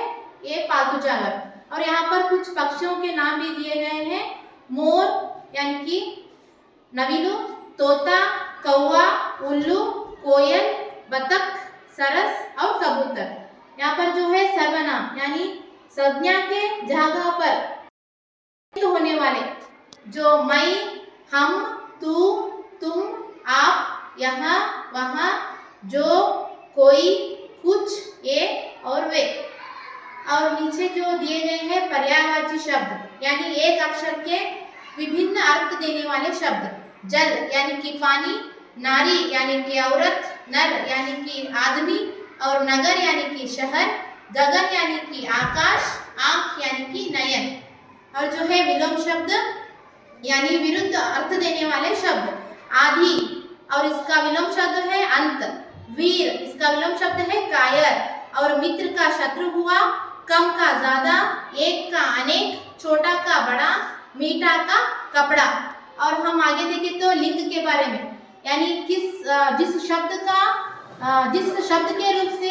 D: ये पालतू जानवर। और यहाँ पर कुछ पक्षियों के नाम भी दिए गए हैं, मोर यानी कि नविलू, तोता, कौवा, उल्लू, कोयल, बतख, सरस और कबूतर। यहाँ पर जो है सर्वनाम यानी संज्ञा के जगह पर होने वाले जो मैं, हम, तू, तुम, आप, यहाँ, वहाँ, जो, कोई, कुछ, ये और वे। और नीचे जो दिए गए हैं पर्यायवाची शब्द यानी एक अक्षर के विभिन्न अर्थ देने वाले शब्द। जल यानी कि पानी, नारी यानी कि औरत, नर यानी कि आदमी और नगर यानी कि शहर, गगन यानी कि आकाश, आंख यानी कि नयन। और जो है विलोम शब्द यानी विरुद्ध अर्थ देने वाले शब्द, आदि और इसका विलोम शब्द है अंत, वीर इसका विलोम शब्द है कायर और मित्र का शत्रु हुआ, कम का ज्यादा, एक का अनेक, छोटा का बड़ा, मीठा का कपड़ा। और हम आगे देखें तो लिंग के बारे में यानी जिस शब्द के रूप से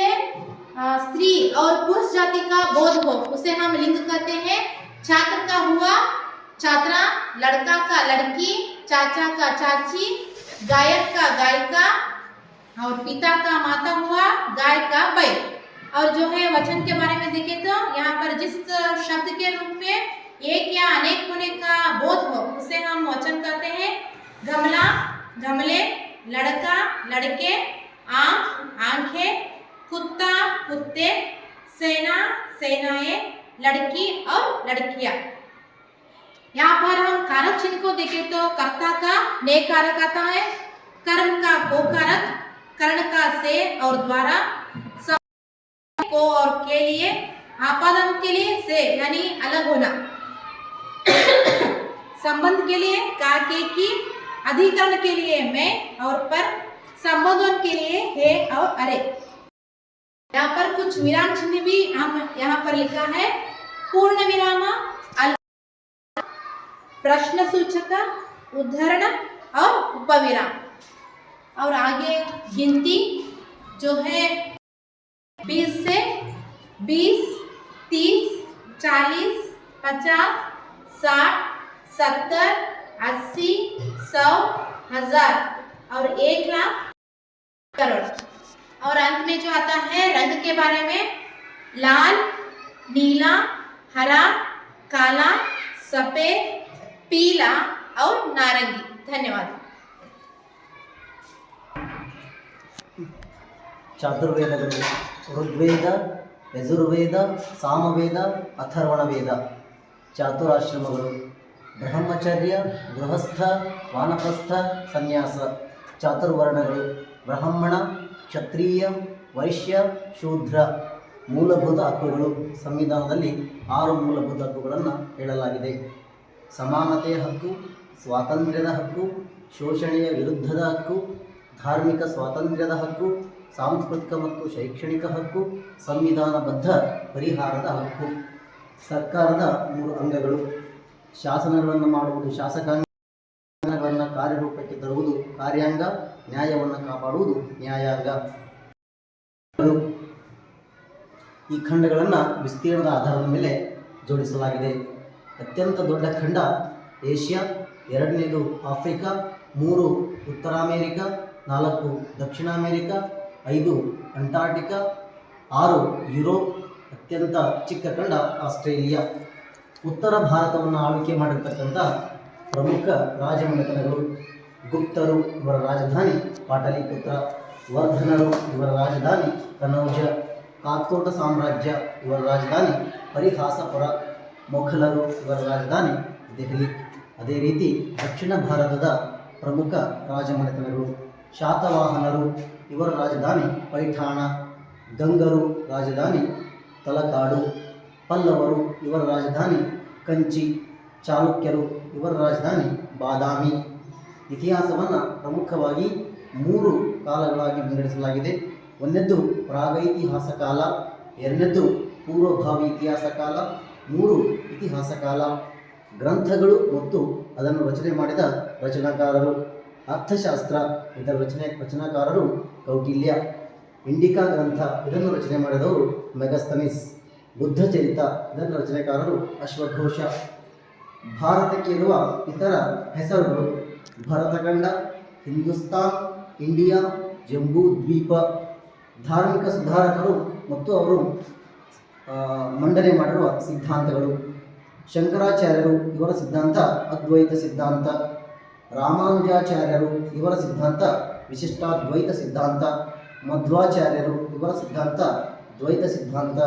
D: स्त्री और पुरुष जाति का बोध हो उसे हम लिंग कहते हैं। छात्र का हुआ छात्रा, लड़का का लड़की, चाचा का चाची, गायक का गायिका और पिता का माता हुआ गाय का बैल। और जो है वचन के बारे में देखें तो यहाँ पर जिस शब्द के रूप में एक या अनेक होने का बोध हो उसे हम वचन कहते हैं। गमला, गमले, लड़का, लड़के, आंख, आंखें, कुत्ता, कुत्ते, सेना, सेनाएं, लड़की और लड़कियां। यहाँ पर हम कारक चिन्ह को देखें तो कर्ता का ने कारक आता है, कर्म का को कारक, कर्ण का से और द्वारा, को और के लिए, आपादन के लिए से यानी अलग होना, संबंध के लिए का के की, अधिकरण के लिए मैं और पर, संबोधन के लिए है और अरे। यहाँ पर कुछ विराम चिन्ह भी हम यहाँ पर लिखा है। पूर्ण विराम, प्रश्न सूचक, उद्धरण और उपविराम। और आगे गिनती जो है 20 से 20, 30, 40, 50, 60, 70, 80, 100, 1000 और 1 लाख करोड़। और अंत में जो आता है रंग के बारे में, लाल, नीला, हरा, काला, सफेद, पीला और नारंगी। धन्यवाद।
A: ಚಾತುರ್ವೇದಗಳು ಋಗ್ವೇದ, ಯಜುರ್ವೇದ, ಸಾಮವೇದ, ಅಥರ್ವಣ ವೇದ. ಚಾತುರಾಶ್ರಮಗಳು ಬ್ರಹ್ಮಚರ್ಯ, ಗೃಹಸ್ಥ, ವಾನಪ್ರಸ್ಥ, ಸನ್ಯಾಸ. ಚಾತುರ್ವರ್ಣಗಳು ಬ್ರಾಹ್ಮಣ, ಕ್ಷತ್ರಿಯ, ವೈಶ್ಯ, ಶೂದ್ರ. ಮೂಲಭೂತ ಹಕ್ಕುಗಳು ಸಂವಿಧಾನದಲ್ಲಿ 6 ಮೂಲಭೂತ ಹಕ್ಕುಗಳನ್ನು ಹೇಳಲಾಗಿದೆ. ಸಮಾನತೆಯ ಹಕ್ಕು, ಸ್ವಾತಂತ್ರ್ಯದ ಹಕ್ಕು, ಶೋಷಣೆಯ ವಿರುದ್ಧದ ಹಕ್ಕು, ಧಾರ್ಮಿಕ ಸ್ವಾತಂತ್ರ್ಯದ ಹಕ್ಕು, ಸಾಂಸ್ಕೃತಿಕ ಮತ್ತು ಶೈಕ್ಷಣಿಕ ಹಕ್ಕು, ಸಂವಿಧಾನಬದ್ಧ ಪರಿಹಾರದ ಹಕ್ಕು. ಸರ್ಕಾರದ 3 ಅಂಗಗಳು: ಶಾಸನಗಳನ್ನು ಮಾಡುವುದು ಶಾಸಕಾಂಗಗಳನ್ನು ಕಾರ್ಯರೂಪಕ್ಕೆ ತರುವುದು ಕಾರ್ಯಾಂಗ, ನ್ಯಾಯವನ್ನು ಕಾಪಾಡುವುದು ನ್ಯಾಯಾಂಗ. ಈ ಖಂಡಗಳನ್ನು ವಿಸ್ತೀರ್ಣದ ಆಧಾರದ ಮೇಲೆ ಜೋಡಿಸಲಾಗಿದೆ. ಅತ್ಯಂತ ದೊಡ್ಡ ಖಂಡ ಏಷ್ಯಾ, 2ನೇದು ಆಫ್ರಿಕಾ, 3 ಉತ್ತರ ಅಮೇರಿಕಾ, 4 ದಕ್ಷಿಣ ಅಮೇರಿಕಾ, 5 ಅಂಟಾರ್ಟಿಕಾ, 6 ಯುರೋಪ್. ಅತ್ಯಂತ ಚಿಕ್ಕ ಖಂಡ ಆಸ್ಟ್ರೇಲಿಯಾ. ಉತ್ತರ ಭಾರತವನ್ನು ಆಳ್ವಿಕೆ ಮಾಡಿರ್ತಕ್ಕಂಥ ಪ್ರಮುಖ ರಾಜಮನೆತನಗಳು: ಗುಪ್ತರು, ಇವರ ರಾಜಧಾನಿ ಪಾಟಲಿಪುತ್ರ. ವರ್ಧನರು, ಇವರ ರಾಜಧಾನಿ ಕನೌಜ. ಕಾತ್ಕೋಟ ಸಾಮ್ರಾಜ್ಯ, ಇವರ ರಾಜಧಾನಿ ಪರಿಹಾಸಪುರ. ಮೊಘಲರು, ಇವರ ರಾಜಧಾನಿ ದೆಹಲಿ. ಅದೇ ರೀತಿ ದಕ್ಷಿಣ ಭಾರತದ ಪ್ರಮುಖ ರಾಜಮನೆತನಗಳು: ಶಾತವಾಹನರು, ಇವರ ರಾಜಧಾನಿ ಪೈಠಾಣ. ಗಂಗರು, ರಾಜಧಾನಿ ತಲಕಾಡು. ಪಲ್ಲವರು, ಇವರ ರಾಜಧಾನಿ ಕಂಚಿ. ಚಾಲುಕ್ಯರು, ಇವರ ರಾಜಧಾನಿ ಬಾದಾಮಿ. ಇತಿಹಾಸವನ್ನು ಪ್ರಮುಖವಾಗಿ 3 ಕಾಲಗಳಾಗಿ ವಿಂಗಡಿಸಲಾಗಿದೆ. 1ನೇದ್ದು ಪ್ರಾಗೈತಿಹಾಸ ಕಾಲ, 2ನೇದ್ದು ಪೂರ್ವಭಾವಿ ಇತಿಹಾಸ ಕಾಲ, 3 ಇತಿಹಾಸ ಕಾಲ. ಗ್ರಂಥಗಳು ಮತ್ತು ಅದನ್ನು ರಚನೆ ಮಾಡಿದ ರಚನಾಕಾರರು: ಅರ್ಥಶಾಸ್ತ್ರ, ಇದರ ರಚನಾಕಾರರು ಕೌಟಿಲ್ಯ. ಇಂಡಿಕಾ ಗ್ರಂಥ, ಇದನ್ನು ರಚನೆ ಮಾಡಿದವರು ಮೆಗಸ್ತನಿಸ್. ಬುದ್ಧಚರಿತ, ಇದನ್ನು ರಚನೆಕಾರರು ಅಶ್ವಘೋಷ. ಭಾರತಕ್ಕೆ ಇರುವ ಇತರ ಹೆಸರುಗಳು: ಭರತಖಂಡ, ಹಿಂದೂಸ್ತಾನ್, ಇಂಡಿಯಾ, ಜಂಬೂ ದ್ವೀಪ. ಧಾರ್ಮಿಕ ಸುಧಾರಕರು ಮತ್ತು ಅವರು ಮಂಡನೆ ಮಾಡಿರುವ ಸಿದ್ಧಾಂತಗಳು: ಶಂಕರಾಚಾರ್ಯರು, ಇವರ ಸಿದ್ಧಾಂತ ಅದ್ವೈತ ಸಿದ್ಧಾಂತ. ರಾಮಾನುಜಾಚಾರ್ಯರು, ಇವರ ಸಿದ್ಧಾಂತ ವಿಶಿಷ್ಟಾದ್ವೈತ ಸಿದ್ಧಾಂತ. ಮಧ್ವಾಚಾರ್ಯರು, ಇವರ ಸಿದ್ಧಾಂತ ದ್ವೈತ ಸಿದ್ಧಾಂತ.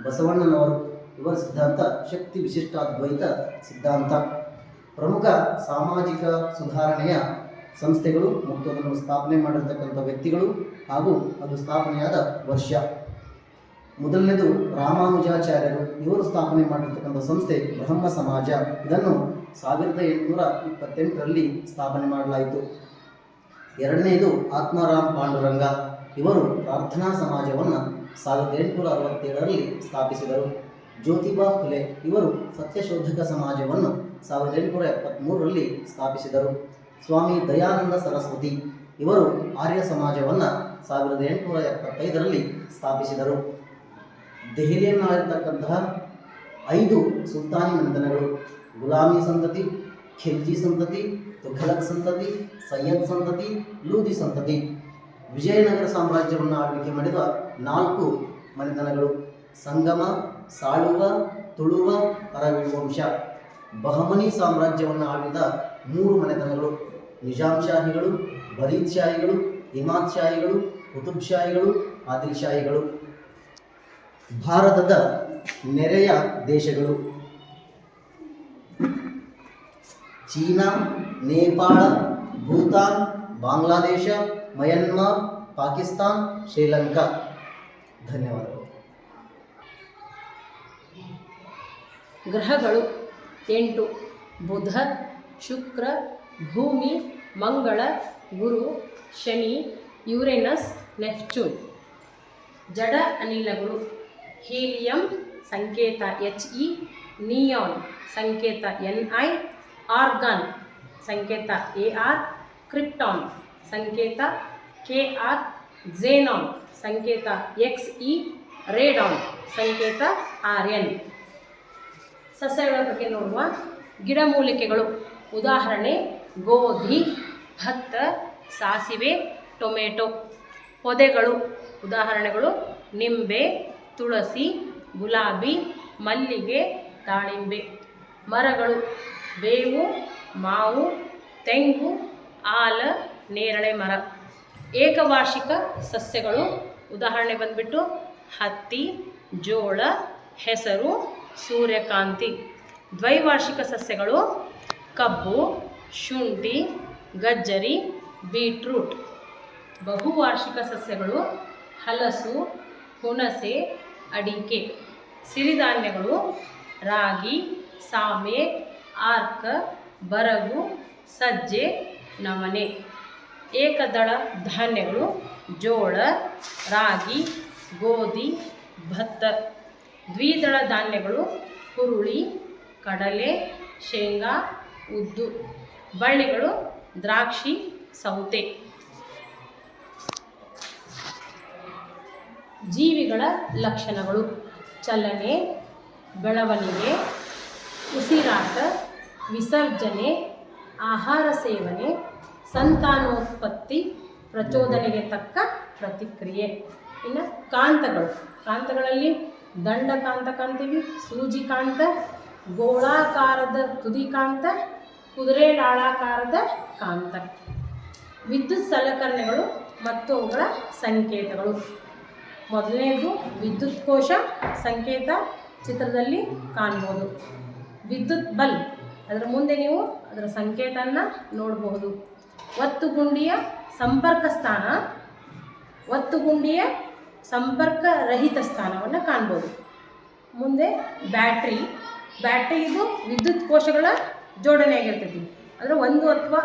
A: ಬಸವಣ್ಣನವರು, ಇವರ ಸಿದ್ಧಾಂತ ಶಕ್ತಿ ವಿಶಿಷ್ಟಾದ್ವೈತ ಸಿದ್ಧಾಂತ. ಪ್ರಮುಖ ಸಾಮಾಜಿಕ ಸುಧಾರಣೆಯ ಸಂಸ್ಥೆಗಳು ಮತ್ತು ಅದನ್ನು ಸ್ಥಾಪನೆ ಮಾಡಿರ್ತಕ್ಕಂಥ ವ್ಯಕ್ತಿಗಳು ಹಾಗೂ ಅದು ಸ್ಥಾಪನೆಯಾದ ವರ್ಷ: 1ನೇದು ರಾಮಾನುಜಾಚಾರ್ಯರು, ಇವರು ಸ್ಥಾಪನೆ ಮಾಡಿರ್ತಕ್ಕಂಥ ಸಂಸ್ಥೆ ಬ್ರಹ್ಮ ಸಮಾಜ. ಇದನ್ನು 1828ರಲ್ಲಿ ಸ್ಥಾಪನೆ ಮಾಡಲಾಯಿತು. 2ನೇದು ಆತ್ಮಾರಾಮ್ ಪಾಂಡುರಂಗ, ಇವರು ಪ್ರಾರ್ಥನಾ ಸಮಾಜವನ್ನು 1867ರಲ್ಲಿ ಸ್ಥಾಪಿಸಿದರು. ಜ್ಯೋತಿಬಾ ಫುಲೆ, ಇವರು ಸತ್ಯಶೋಧಕ ಸಮಾಜವನ್ನು 1873ರಲ್ಲಿ ಸ್ಥಾಪಿಸಿದರು. ಸ್ವಾಮಿ ದಯಾನಂದ ಸರಸ್ವತಿ, ಇವರು ಆರ್ಯ ಸಮಾಜವನ್ನು 1875ರಲ್ಲಿ ಸ್ಥಾಪಿಸಿದರು. ದೆಹಲಿಯನ್ನಾಳಿರ್ತಕ್ಕಂತಹ 5 ಸುಲ್ತಾನಿ ಮನೆತನಗಳು: ಗುಲಾಮಿ ಸಂತತಿ, ಖಿಲ್ಜಿ ಸಂತತಿ, ತುಘಲಕ್ ಸಂತತಿ, ಸಯ್ಯದ್ ಸಂತತಿ, ಲೂದಿ ಸಂತತಿ. ವಿಜಯನಗರ ಸಾಮ್ರಾಜ್ಯವನ್ನು ಆಳ್ವಿಕೆ ಮಾಡಿದ 4 ಮನೆತನಗಳು: ಸಂಗಮ, ಸಾಳುವ, ತುಳುವ, ಅರವಿಲ್ ವಂಶ. ಬಹಮನಿ ಸಾಮ್ರಾಜ್ಯವನ್ನು ಆಳಿದ 3 ಮನೆತನಗಳು: ನಿಜಾಮ್ ಶಾಹಿಗಳು, ಬರೀದ್ ಶಾಹಿಗಳು, ಇಮಾದ್ ಶಾಹಿಗಳು, ಕುತುಬ್ ಶಾಹಿಗಳು, ಆದಿಲ್ ಶಾಹಿಗಳು. ಭಾರತದ ನೆರೆಯ ದೇಶಗಳು: ಚೀನಾ, ನೇಪಾಳ, ಭೂತಾನ್, ಬಾಂಗ್ಲಾದೇಶ, ಮಯನ್ಮಾರ್, ಪಾಕಿಸ್ತಾನ್, ಶ್ರೀಲಂಕಾ. ಧನ್ಯವಾದಗಳು.
B: ಗ್ರಹಗಳು 8 ಬುಧ, ಶುಕ್ರ, ಭೂಮಿ, ಮಂಗಳ, ಗುರು, ಶನಿ, ಯುರೇನಸ್, ನೆಪ್ಚೂನ್. ಜಡ ಅನಿಲಗಳು ಹೀಲಿಯಂ ಸಂಕೇತ He, ನಿಯಾನ್ ಸಂಕೇತ Ni, ಆರ್ಗಾನ್ ಸಂಕೇತ Ar, ಕ್ರಿಪ್ಟಾನ್ ಸಂಕೇತ Kr, ಝೇನಾನ್ ಸಂಕೇತ Xe, ರೇಡಾನ್ ಸಂಕೇತ Rn. ಸಸ್ಯಗಳ ಬಗ್ಗೆ ನೋಡುವ. ಗಿಡಮೂಲಿಕೆಗಳು ಉದಾಹರಣೆ ಗೋಧಿ, ಭತ್ತ, ಸಾಸಿವೆ, ಟೊಮೆಟೊ. ಪೊದೆಗಳು ಉದಾಹರಣೆಗಳು ನಿಂಬೆ, ತುಳಸಿ, ಗುಲಾಬಿ, ಮಲ್ಲಿಗೆ, ದಾಳಿಂಬೆ. ಮರಗಳು ಬೇವು, ಮಾವು, ತೆಂಗು, ಆಲ, ನೇರಳೆ ಮರ. ಏಕವಾರ್ಷಿಕ ಸಸ್ಯಗಳು ಉದಾಹರಣೆ ಬಂದ್ಬಿಟ್ಟು ಹತ್ತಿ, ಜೋಳ, ಹೆಸರು, ಸೂರ್ಯಕಾಂತಿ. ದ್ವೈವಾರ್ಷಿಕ ಸಸ್ಯಗಳು ಕಬ್ಬು, ಶುಂಠಿ, ಗಜ್ಜರಿ, ಬೀಟ್ರೂಟ್. ಬಹುವಾರ್ಷಿಕ ಸಸ್ಯಗಳು ಹಲಸು, ಹುಣಸೆ, ಅಡಿಕೆ. ಸಿರಿಧಾನ್ಯಗಳು ರಾಗಿ, ಸಾಮೆ, ಆರ್ಕ, ಬರಗು, ಸಜ್ಜೆ, ನವಣೆ. ಏಕದಳ ಧಾನ್ಯಗಳು ಜೋಳ, ರಾಗಿ, ಗೋಧಿ, ಭತ್ತ. ದ್ವಿದಳ ಧಾನ್ಯಗಳು ಹುರುಳಿ, ಕಡಲೆ, ಶೇಂಗಾ, ಉದ್ದು. ಬಳ್ಳಿಗಳು ದ್ರಾಕ್ಷಿ, ಸೌತೆ. ಜೀವಿಗಳ ಲಕ್ಷಣಗಳು ಚಲನೆ, ಬೆಳವಣಿಗೆ, ಉಸಿರಾಟ, ವಿಸರ್ಜನೆ, ಆಹಾರ ಸೇವನೆ, ಸಂತಾನೋತ್ಪತ್ತಿ, ಪ್ರಚೋದನೆಗೆ ತಕ್ಕ ಪ್ರತಿಕ್ರಿಯೆ. ಇನ್ನು ಕಾಂತಗಳಲ್ಲಿ ದಂಡಕಾಂತ ಕಾಣ್ತೀವಿ, ಸೂಜಿಕಾಂತ, ಗೋಳಾಕಾರದ ತುದಿಕಾಂತ, ಕುದುರೆಲಾಳಾಕಾರದ ಕಾಂತ. ವಿದ್ಯುತ್ ಸಲಕರಣೆಗಳು ಮತ್ತು ಅವುಗಳ ಸಂಕೇತಗಳು. ಮೊದಲನೇದು ವಿದ್ಯುತ್ ಕೋಶ ಸಂಕೇತ ಚಿತ್ರದಲ್ಲಿ ಕಾಣ್ಬೋದು. ವಿದ್ಯುತ್ ಬಲ್ಬ್ ಅದರ ಮುಂದೆ ನೀವು ಅದರ ಸಂಕೇತನ ನೋಡಬಹುದು. ಒತ್ತುಗುಂಡಿಯ ಸಂಪರ್ಕ ಸ್ಥಾನ, ಒತ್ತುಗುಂಡಿಯ ಸಂಪರ್ಕ ರಹಿತ ಸ್ಥಾನವನ್ನು ಕಾಣ್ಬೋದು. ಮುಂದೆ ಬ್ಯಾಟ್ರಿ ಇದು ವಿದ್ಯುತ್ ಕೋಶಗಳ ಜೋಡಣೆಯಾಗಿರ್ತೈತಿ. ಅಂದರೆ ಒಂದು ಅಥವಾ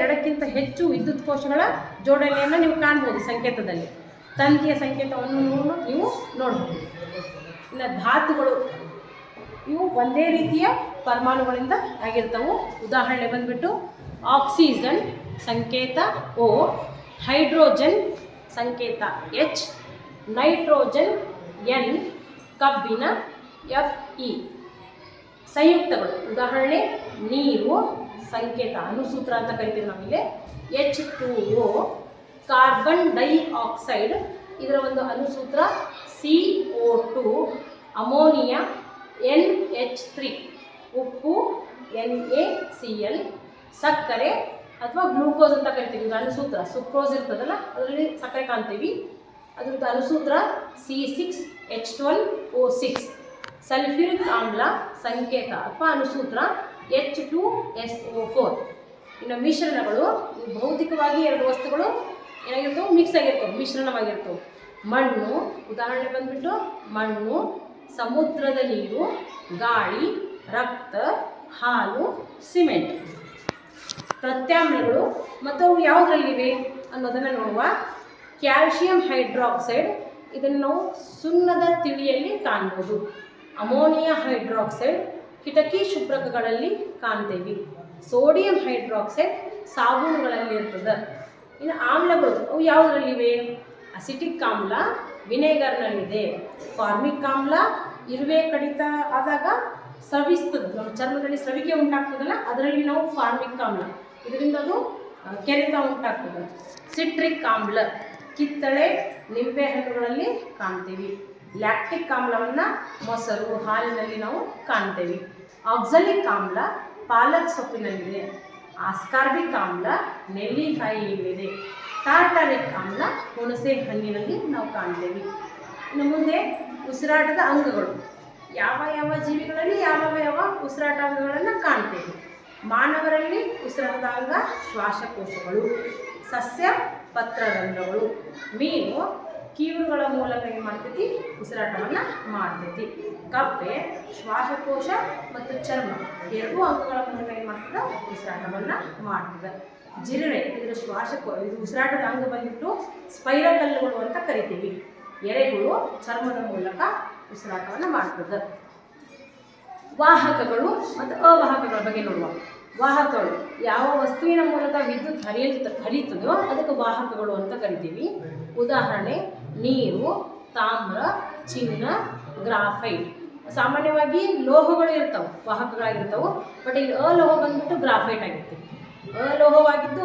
B: ಎರಡಕ್ಕಿಂತ ಹೆಚ್ಚು ವಿದ್ಯುತ್ ಕೋಶಗಳ ಜೋಡಣೆಯನ್ನು ನೀವು ಕಾಣ್ಬೋದು ಸಂಕೇತದಲ್ಲಿ. ತಂತಿಯ ಸಂಕೇತವನ್ನು ನೀವು ನೋಡಬಹುದು. ಇನ್ನು ಧಾತುಗಳು ಇವು ಒಂದೇ ರೀತಿಯ ಪರಮಾಣುಗಳಿಂದ ಆಗಿರ್ತವೆ. ಉದಾಹರಣೆ ಬಂದ್ಬಿಟ್ಟು ಆಕ್ಸಿಜನ್ ಸಂಕೇತ O, ಹೈಡ್ರೋಜನ್ ಸಂಕೇತ H, ನೈಟ್ರೋಜನ್ N, ಕಬ್ಬಿಣ Fe. ಸಂಯುಕ್ತಗಳು ಉದಾಹರಣೆ ನೀರು ಸಂಕೇತ ಅಣುಸೂತ್ರ ಅಂತ ಕರಿತೀವಿ ನಾವಿಲ್ಲಿ H2O. ಕಾರ್ಬನ್ ಡೈಆಕ್ಸೈಡ್ ಇದರ ಒಂದು ಅಣುಸೂತ್ರ CO2. Ammonia NH3. ಉಪ್ಪು NaCl. ಸಕ್ಕರೆ ಅಥವಾ ಗ್ಲೂಕೋಸ್ ಅಂತ ಕರಿತೀವಿ. ಇದು ಅಣುಸೂತ್ರ ಸುಕ್ರೋಸ್ ಇರ್ತದಲ್ಲ ಅದರಲ್ಲಿ ಸಕ್ಕರೆ ಕಾಣ್ತೀವಿ. ಅದ್ರದ್ದು ಅಣುಸೂತ್ರ C6H12O6. ಸಲ್ಫ್ಯೂರಿಕ್ ಆಮ್ಲ ಸಂಕೇತ ಅಥವಾ ಅಣುಸೂತ್ರ H2SO4. ಇನ್ನು ಮಿಶ್ರಣಗಳು ಭೌತಿಕವಾಗಿ ಎರಡು ವಸ್ತುಗಳು ಏನಾಗಿರ್ತವೆ ಮಿಕ್ಸ್ ಆಗಿರ್ತವೆ, ಮಿಶ್ರಣವಾಗಿರ್ತವೆ. ಮಣ್ಣು ಉದಾಹರಣೆ ಬಂದ್ಬಿಟ್ಟು ಮಣ್ಣು, ಸಮುದ್ರದ ನೀರು, ಗಾಳಿ, ರಕ್ತ, ಹಾಲು, ಸಿಮೆಂಟ್. ಪ್ರತ್ಯಾಮ್ಲಗಳು ಮತ್ತು ಅವು ಯಾವುದರಲ್ಲಿವೆ ಅನ್ನೋದನ್ನು ನೋಡುವ. ಕ್ಯಾಲ್ಶಿಯಂ ಹೈಡ್ರಾಕ್ಸೈಡ್ ಇದನ್ನು ನಾವು ಸುಣ್ಣದ ತಿಳಿಯಲ್ಲಿ ಕಾಣ್ಬೋದು. ಅಮೋನಿಯಾ ಹೈಡ್ರಾಕ್ಸೈಡ್ ಕಿಟಕಿ ಶುಭ್ರಕಗಳಲ್ಲಿ ಕಾಣ್ತೇವೆ. ಸೋಡಿಯಂ ಹೈಡ್ರಾಕ್ಸೈಡ್ ಸಾಬೂನುಗಳಲ್ಲಿ ಇರ್ತದೆ. ಇನ್ನು ಆಮ್ಲಗಳು ಅವು ಯಾವುದರಲ್ಲಿವೆ? ಅಸಿಟಿಕ್ ಆಮ್ಲ ವಿನೆಗರ್ನಲ್ಲಿದೆ. ಫಾರ್ಮಿಕ್ ಆಮ್ಲ ಇರುವೆ ಕಡಿತ ಆದಾಗ ಸ್ರವಿಸ್ತದೆ, ನಮ್ಮ ಚರ್ಮದಲ್ಲಿ ಸ್ರವಿಕೆ ಉಂಟಾಗ್ತದಲ್ಲ ಅದರಲ್ಲಿ ನಾವು ಫಾರ್ಮಿಕ್ ಆಮ್ಲ, ಇದರಿಂದ ಅದು ಕೆರೆತ ಉಂಟಾಗ್ತದೆ. ಸಿಟ್ರಿಕ್ ಆಮ್ಲ ಕಿತ್ತಳೆ, ನಿಂಬೆ ಹಣ್ಣುಗಳಲ್ಲಿ ಕಾಣ್ತೀವಿ. ಲ್ಯಾಕ್ಟಿಕ್ ಆಮ್ಲವನ್ನು ಮೊಸರು, ಹಾಲಿನಲ್ಲಿ ನಾವು ಕಾಣ್ತೇವೆ. ಆಕ್ಸಲಿಕ್ ಆಮ್ಲ ಪಾಲಕ್ ಸೊಪ್ಪಿನಲ್ಲಿದೆ. ಆಸ್ಕಾರ್ಬಿಕ್ ಆಮ್ಲ ನೆಲ್ಲಿಕಾಯಿಯಲ್ಲಿದೆ. ಟಾರ್ಟಾರಿಕ್ ಆಮ್ಲ ಹುಣಸೆ ಹಣ್ಣಿನಲ್ಲಿ ನಾವು ಕಾಣ್ತೇವೆ. ಇನ್ನು ಮುಂದೆ ಉಸಿರಾಟದ ಅಂಗಗಳು. ಯಾವ ಯಾವ ಜೀವಿಗಳಲ್ಲಿ ಯಾವ ಉಸಿರಾಟ ಅಂಗಗಳನ್ನು ಕಾಣ್ತೇವೆ? ಮಾನವರಲ್ಲಿ ಉಸಿರಾಟದ ಅಂಗ ಶ್ವಾಸಕೋಶಗಳು. ಸಸ್ಯ ಪತ್ರರಂಧ್ರಗಳು. ಮೀನು ಕೀಲುಗಳ ಮೂಲಕ ಏನು ಮಾಡ್ತೈತಿ ಉಸಿರಾಟವನ್ನು ಮಾಡ್ತೈತಿ. ಕಪ್ಪೆ ಶ್ವಾಸಕೋಶ ಮತ್ತು ಚರ್ಮ ಎರಡೂ ಅಂಗಗಳ ಮೂಲಕ ಏನು ಮಾಡ್ತದೆ ಉಸಿರಾಟವನ್ನು ಮಾಡ್ತದೆ. ಜಿರಳೆ ಇದರ ಇದು ಉಸಿರಾಟದ ಅಂಗ ಬಂದ್ಬಿಟ್ಟು ಸ್ಪೈರಕಲ್ಲುಗಳು ಅಂತ ಕರಿತೀವಿ. ಎರೆಗಳು ಚರ್ಮದ ಮೂಲಕ ಉಸಿರಾಟವನ್ನು ಮಾಡ್ತದೆ. ವಾಹಕಗಳು ಮತ್ತು ಅವಾಹಕಗಳ ಬಗ್ಗೆ ನೋಡುವ. ವಾಹಕಗಳು ಯಾವ ವಸ್ತುವಿನ ಮೂಲಕ ವಿದ್ಯುತ್ ಹರಿಯುತ್ತದೋ ಅದಕ್ಕೆ ವಾಹಕಗಳು ಅಂತ ಕರಿತೀವಿ. ಉದಾಹರಣೆ ನೀರು, ತಾಮ್ರ, ಚಿನ್ನ, ಗ್ರಾಫೈಟ್. ಸಾಮಾನ್ಯವಾಗಿ ಲೋಹಗಳು ಇರ್ತಾವೆ, ವಾಹಕಗಳಾಗಿರ್ತಾವೆ. ಬಟ್ ಇಲ್ಲಿ ಅಲೋಹ ಬಂದ್ಬಿಟ್ಟು ಗ್ರಾಫೈಟ್ ಆಗಿರ್ತೀವಿ. ಅಲೋಹವಾಗಿದ್ದು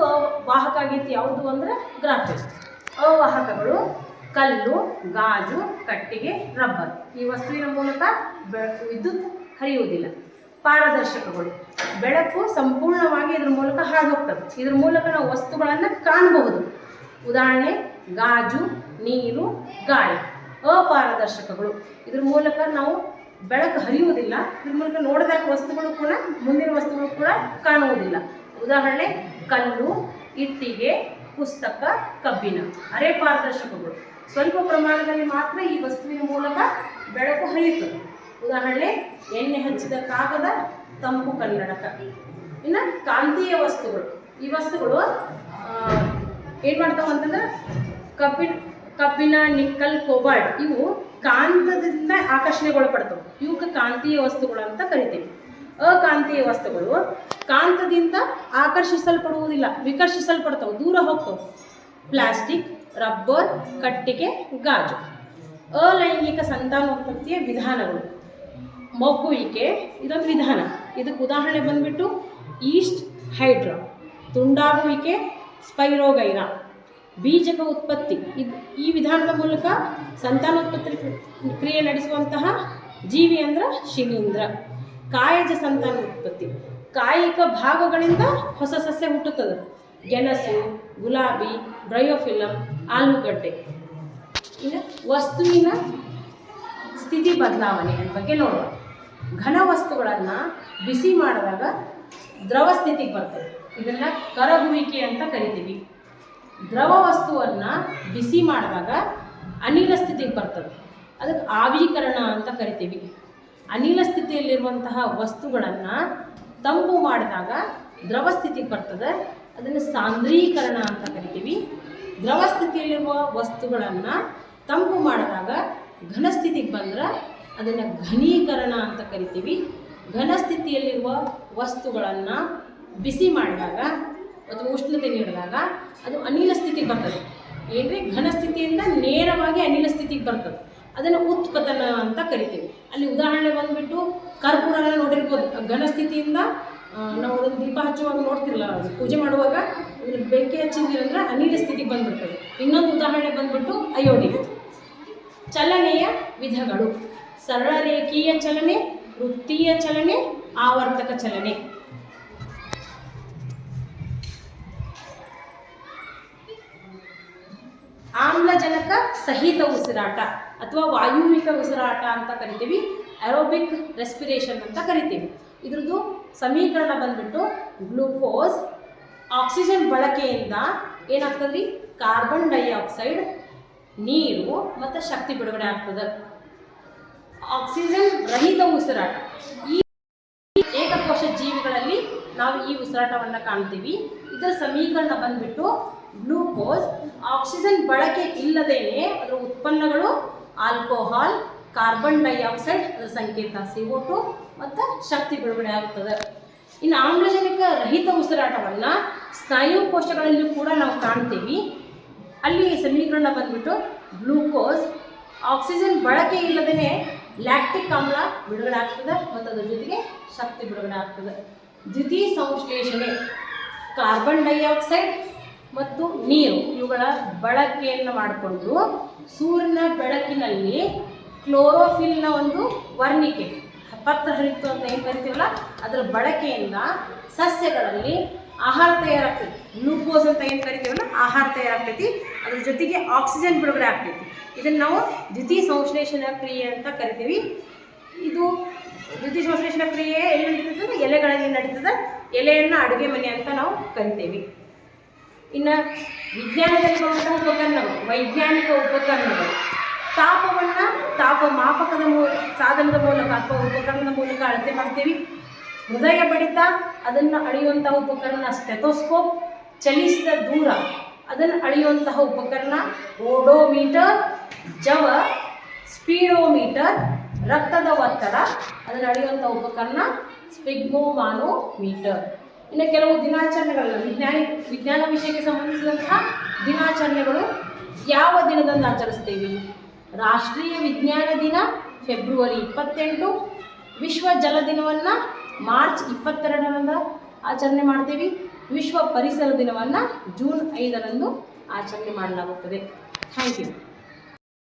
B: ವಾಹಕ ಆಗಿತ್ತು ಯಾವುದು ಅಂದರೆ ಗ್ರಾಫೈಟ್. ಅವಾಹಕಗಳು ಕಲ್ಲು, ಗಾಜು, ಕಟ್ಟಿಗೆ, ರಬ್ಬರ್. ಈ ವಸ್ತುವಿನ ಮೂಲಕ ವಿದ್ಯುತ್ ಹರಿಯುವುದಿಲ್ಲ. ಪಾರದರ್ಶಕಗಳು ಬೆಳಕು ಸಂಪೂರ್ಣವಾಗಿ ಇದ್ರ ಮೂಲಕ ಹಾದು ಹೋಗ್ತದೆ. ಇದ್ರ ಮೂಲಕ ನಾವು ವಸ್ತುಗಳನ್ನು ಕಾಣಬಹುದು. ಉದಾಹರಣೆ ಗಾಜು, ನೀರು, ಗಾಳಿ. ಅಪಾರದರ್ಶಕಗಳು ಇದ್ರ ಮೂಲಕ ನಾವು ಬೆಳಕು ಹರಿಯುವುದಿಲ್ಲ. ಇದ್ರ ಮೂಲಕ ನೋಡಿದಾಗ ವಸ್ತುಗಳು ಕೂಡ ಮುಂದಿನ ವಸ್ತುಗಳು ಕೂಡ ಕಾಣುವುದಿಲ್ಲ. ಉದಾಹರಣೆ ಕಲ್ಲು, ಇಟ್ಟಿಗೆ, ಪುಸ್ತಕ, ಕಬ್ಬಿಣ. ಅರೆ ಪಾರದರ್ಶಕಗಳು ಸ್ವಲ್ಪ ಪ್ರಮಾಣದಲ್ಲಿ ಮಾತ್ರ ಈ ವಸ್ತುವಿನ ಮೂಲಕ ಬೆಳಕು ಹರಿಯುತ್ತದೆ. ಉದಾಹರಣೆ ಎಣ್ಣೆ ಹಚ್ಚಿದ ಕಾಗದ, ತಂಪು ಕನ್ನಡಕ. ಇನ್ನು ಕಾಂತೀಯ ವಸ್ತುಗಳು. ಈ ವಸ್ತುಗಳು ಏನು ಮಾಡ್ತಾವೆ ಅಂತಂದ್ರೆ ಕಬ್ಬಿಣ, ನಿಕ್ಕಲ್, ಕೋಬಾಲ್ಟ್ ಇವು ಕಾಂತದಿಂದ ಆಕರ್ಷಣೆಗೊಳಪಡ್ತವೆ. ಇವಕ್ಕೆ ಕಾಂತೀಯ ವಸ್ತುಗಳು ಅಂತ ಕರಿತೀವಿ. ಅಕಾಂತೀಯ ವಸ್ತುಗಳು ಕಾಂತದಿಂದ ಆಕರ್ಷಿಸಲ್ಪಡುವುದಿಲ್ಲ, ವಿಕರ್ಷಿಸಲ್ಪಡ್ತವೆ, ದೂರ ಹೋಗ್ತವೆ. ಪ್ಲಾಸ್ಟಿಕ್, ರಬ್ಬರ್, ಕಟ್ಟಿಗೆ, ಗಾಜು. ಅಲೈಂಗಿಕ ಸಂತಾನೋತ್ಪತ್ತಿಯ ವಿಧಾನಗಳು. ಮೊಗ್ಗುವಿಕೆ ಇದೊಂದು ವಿಧಾನ. ಇದಕ್ಕೆ ಉದಾಹರಣೆ ಬಂದ್ಬಿಟ್ಟು ಈಸ್ಟ್ ಹೈಡ್ರಾ. ತುಂಡಾಗುವಿಕೆ ಸ್ಪೈರೋಗೈರಾ. ಬೀಜಕ ಉತ್ಪತ್ತಿ ಈ ವಿಧಾನದ ಮೂಲಕ ಸಂತಾನೋತ್ಪತ್ತಿ ಕ್ರಿಯೆ ನಡೆಸುವಂತಹ ಜೀವಿ ಅಂದ್ರೆ ಶಿಲೀಂಧ್ರ. ಕಾಯಜ ಸಂತಾನೋತ್ಪತ್ತಿ ಕಾಯಿಕ ಭಾಗಗಳಿಂದ ಹೊಸ ಸಸ್ಯ ಹುಟ್ಟುತ್ತದೆ. ಗೆಣಸು, ಗುಲಾಬಿ, ಬ್ರಯೋಫಿಲಮ್, ಆಲೂಗಡ್ಡೆ. ಇನ್ನು ವಸ್ತುವಿನ ಸ್ಥಿತಿ ಬದಲಾವಣೆ ಬಗ್ಗೆ ನೋಡುವ. ಘನ ವಸ್ತುಗಳನ್ನು ಬಿಸಿ ಮಾಡಿದಾಗ ದ್ರವ ಸ್ಥಿತಿಗೆ ಬರ್ತದೆ. ಇದನ್ನು ಕರಗುವಿಕೆ ಅಂತ ಕರಿತೀವಿ. ದ್ರವ ವಸ್ತುವನ್ನು ಬಿಸಿ ಮಾಡಿದಾಗ ಅನಿಲ ಸ್ಥಿತಿಗೆ ಬರ್ತದೆ. ಅದಕ್ಕೆ ಆವೀಕರಣ ಅಂತ ಕರಿತೀವಿ. ಅನಿಲ ಸ್ಥಿತಿಯಲ್ಲಿರುವಂತಹ ವಸ್ತುಗಳನ್ನು ತಂಪು ಮಾಡಿದಾಗ ದ್ರವ ಸ್ಥಿತಿಗೆ ಬರ್ತದೆ. ಅದನ್ನು ಸಾಂದ್ರೀಕರಣ ಅಂತ ಕರಿತೀವಿ. ದ್ರವ ಸ್ಥಿತಿಯಲ್ಲಿರುವ ವಸ್ತುಗಳನ್ನು ತಂಪು ಮಾಡಿದಾಗ ಘನ ಸ್ಥಿತಿಗೆ ಬಂದ್ರೆ ಅದನ್ನು ಘನೀಕರಣ ಅಂತ ಕರಿತೀವಿ. ಘನ ಸ್ಥಿತಿಯಲ್ಲಿರುವ ವಸ್ತುಗಳನ್ನು ಬಿಸಿ ಮಾಡಿದಾಗ ಅಥವಾ ಉಷ್ಣತೆ ನೀಡಿದಾಗ ಅದು ಅನಿಲ ಸ್ಥಿತಿಗೆ ಬರ್ತದೆ. ಏನ್ರಿ ಘನ ಸ್ಥಿತಿಯಿಂದ ನೇರವಾಗಿ ಅನಿಲ ಸ್ಥಿತಿಗೆ ಬರ್ತದೆ. ಅದನ್ನು ಉತ್ಪತನ ಅಂತ ಕರಿತೀವಿ. ಅಲ್ಲಿ ಉದಾಹರಣೆ ಬಂದುಬಿಟ್ಟು ಕರ್ಪೂರ ನೋಡಿರ್ಬೋದು. ಘನ ಸ್ಥಿತಿಯಿಂದ ನಾವು ಅದನ್ನು ದೀಪ ಹಚ್ಚುವಾಗ ನೋಡ್ತಿರಲ್ಲ, ಪೂಜೆ ಮಾಡುವಾಗ ಅದನ್ನು ಬೆಂಕಿ ಹಚ್ಚಿದ್ವಿ ಅಂದರೆ ಅನಿಲ ಸ್ಥಿತಿಗೆ ಬಂದುಬಿಡ್ತದೆ. ಇನ್ನೊಂದು ಉದಾಹರಣೆ ಬಂದುಬಿಟ್ಟು ಅಯೋಡಿನ್. ಚಲನೆಯ ವಿಧಗಳು. ಸರಳ ರೇಖೀಯ ಚಲನೆ, ವೃತ್ತೀಯ ಚಲನೆ, ಆವರ್ತಕ ಚಲನೆ. ಆಮ್ಲಜನಕ ಸಹಿತ ಉಸಿರಾಟ ಅಥವಾ ವಾಯುವಿಕ ಉಸಿರಾಟ ಅಂತ ಕರಿತೀವಿ. ಏರೋಬಿಕ್ ರೆಸ್ಪಿರೇಷನ್ ಅಂತ ಕರಿತೀವಿ. ಇದ್ರದ್ದು ಸಮೀಕರಣ ಬಂದ್ಬಿಟ್ಟು ಗ್ಲೂಕೋಸ್ ಆಕ್ಸಿಜನ್ ಬಳಕೆಯಿಂದ ಏನಾಗ್ತದೆ ರೀ, ಕಾರ್ಬನ್ ಡೈಆಕ್ಸೈಡ್, ನೀರು ಮತ್ತು ಶಕ್ತಿ ಬಿಡುಗಡೆ ಆಗ್ತದೆ. ಆಕ್ಸಿಜನ್ ರಹಿತ ಉಸಿರಾಟ. ಈ ಏಕಕೋಶ ಜೀವಿಗಳಲ್ಲಿ ನಾವು ಈ ಉಸಿರಾಟವನ್ನು ಕಾಣ್ತೀವಿ. ಇದರ ಸಮೀಕರಣ ಬಂದ್ಬಿಟ್ಟು ಗ್ಲೂಕೋಸ್ ಆಕ್ಸಿಜನ್ ಬಳಕೆ ಇಲ್ಲದೇನೆ ಅದರ ಉತ್ಪನ್ನಗಳು ಆಲ್ಕೋಹಾಲ್, ಕಾರ್ಬನ್ ಡೈಆಕ್ಸೈಡ್, ಅದರ ಸಂಕೇತ CO2 ಮತ್ತು ಶಕ್ತಿ ಬಿಡುಗಡೆ ಆಗುತ್ತದೆ. ಇನ್ನು ಆಮ್ಲಜನಕ ರಹಿತ ಉಸಿರಾಟವನ್ನು ಸ್ನಾಯು ಕೋಶಗಳಲ್ಲೂ ಕೂಡ ನಾವು ಕಾಣ್ತೀವಿ. ಅಲ್ಲಿ ಸಮೀಕರಣ ಬಂದ್ಬಿಟ್ಟು ಗ್ಲೂಕೋಸ್ ಆಕ್ಸಿಜನ್ ಬಳಕೆ ಇಲ್ಲದೇ ಲ್ಯಾಕ್ಟಿಕ್ ಆಮ್ಲ ಬಿಡುಗಡೆ ಆಗ್ತದೆ ಮತ್ತು ಅದರ ಜೊತೆಗೆ ಶಕ್ತಿ ಬಿಡುಗಡೆ ಆಗ್ತದೆ. ದ್ಯುತಿ ಸಂಶ್ಲೇಷಣೆ. ಕಾರ್ಬನ್ ಡೈಆಕ್ಸೈಡ್ ಮತ್ತು ನೀರು ಇವುಗಳ ಬಳಕೆಯನ್ನು ಮಾಡಿಕೊಂಡು ಸೂರ್ಯನ ಬೆಳಕಿನಲ್ಲಿ ಕ್ಲೋರೋಫಿಲ್ನ ಒಂದು ವರ್ಣಿಕೆ, ಪತ್ರ ಹರಿತು ಅಂತ ಏನು ಕರಿತೀವಲ್ಲ, ಅದರ ಬಳಕೆಯಿಂದ ಸಸ್ಯಗಳಲ್ಲಿ ಆಹಾರ ತಯಾರಾಗ್ತೈತಿ. ಗ್ಲೂಕೋಸ್ ಅಂತ ಏನು ಕರಿತೀವಲ್ಲ ಆಹಾರ ತಯಾರಾಗ್ತೈತಿ. ಅದ್ರ ಜೊತೆಗೆ ಆಕ್ಸಿಜನ್ ಬಿಡುಗಡೆ ಆಗ್ತೈತಿ. ಇದನ್ನು ನಾವು ದ್ಯುತಿ ಸಂಶ್ಲೇಷಣಾ ಕ್ರಿಯೆ ಅಂತ ಕರಿತೀವಿ. ಇದು ದ್ಯುತಿ ಸಂಶ್ಲೇಷಣಾ ಕ್ರಿಯೆ ಎಲ್ಲಿ ನಡೀತದೆ ಅಂದರೆ ಎಲೆಗಳಲ್ಲಿ ನಡೀತದೆ. ಎಲೆಯನ್ನು ಅಡುಗೆ ಮನೆ ಅಂತ ನಾವು ಕರಿತೀವಿ. ಇನ್ನು ವಿಜ್ಞಾನದಲ್ಲಿ ಬರುವಂತಹ ಉಪಕರಣಗಳು, ವೈಜ್ಞಾನಿಕ ಉಪಕರಣಗಳು, ತಾಪವನ್ನು ತಾಪಮಾಪಕದ ಸಾಧನದ ಮೂಲಕ ಅಥವಾ ಉಪಕರಣದ ಮೂಲಕ ಅಳತೆ ಮಾಡ್ತೀವಿ. ಹೃದಯ ಬಡಿತ ಅದನ್ನು ಅಳೆಯುವಂತಹ ಉಪಕರಣ ಸ್ಟೆಥೋಸ್ಕೋಪ್. ಚಲಿಸಿದ ದೂರ ಅದನ್ನು ಅಳೆಯುವಂತಹ ಉಪಕರಣ ಓಡೋಮೀಟರ್. ಜವ ಸ್ಪೀಡೋಮೀಟರ್. ರಕ್ತದ ಒತ್ತಡ ಅದನ್ನು ಅಳೆಯುವಂಥ ಉಪಕರಣ ಸ್ಪಿಗ್ಮೋಮಾನೋಮೀಟರ್. ಇನ್ನು ಕೆಲವು ದಿನಾಚರಣೆಗಳನ್ನ ವಿಜ್ಞಾನ ವಿಷಯಕ್ಕೆ ಸಂಬಂಧಿಸಿದಂತಹ ದಿನಾಚರಣೆಗಳು ಯಾವ ದಿನದಂದು ಆಚರಿಸ್ತೀವಿ? ರಾಷ್ಟ್ರೀಯ ವಿಜ್ಞಾನ ದಿನ ಫೆಬ್ರವರಿ 28. ವಿಶ್ವ ಜಲ ದಿನವನ್ನು ಮಾರ್ಚ್ 22ರಂದು ಆಚರಣೆ ಮಾಡ್ತೀವಿ. ವಿಶ್ವ ಪರಿಸರ ದಿನವನ್ನು ಜೂನ್ 5ರಂದು ಆಚರಣೆ ಮಾಡಲಾಗುತ್ತದೆ. Thank you.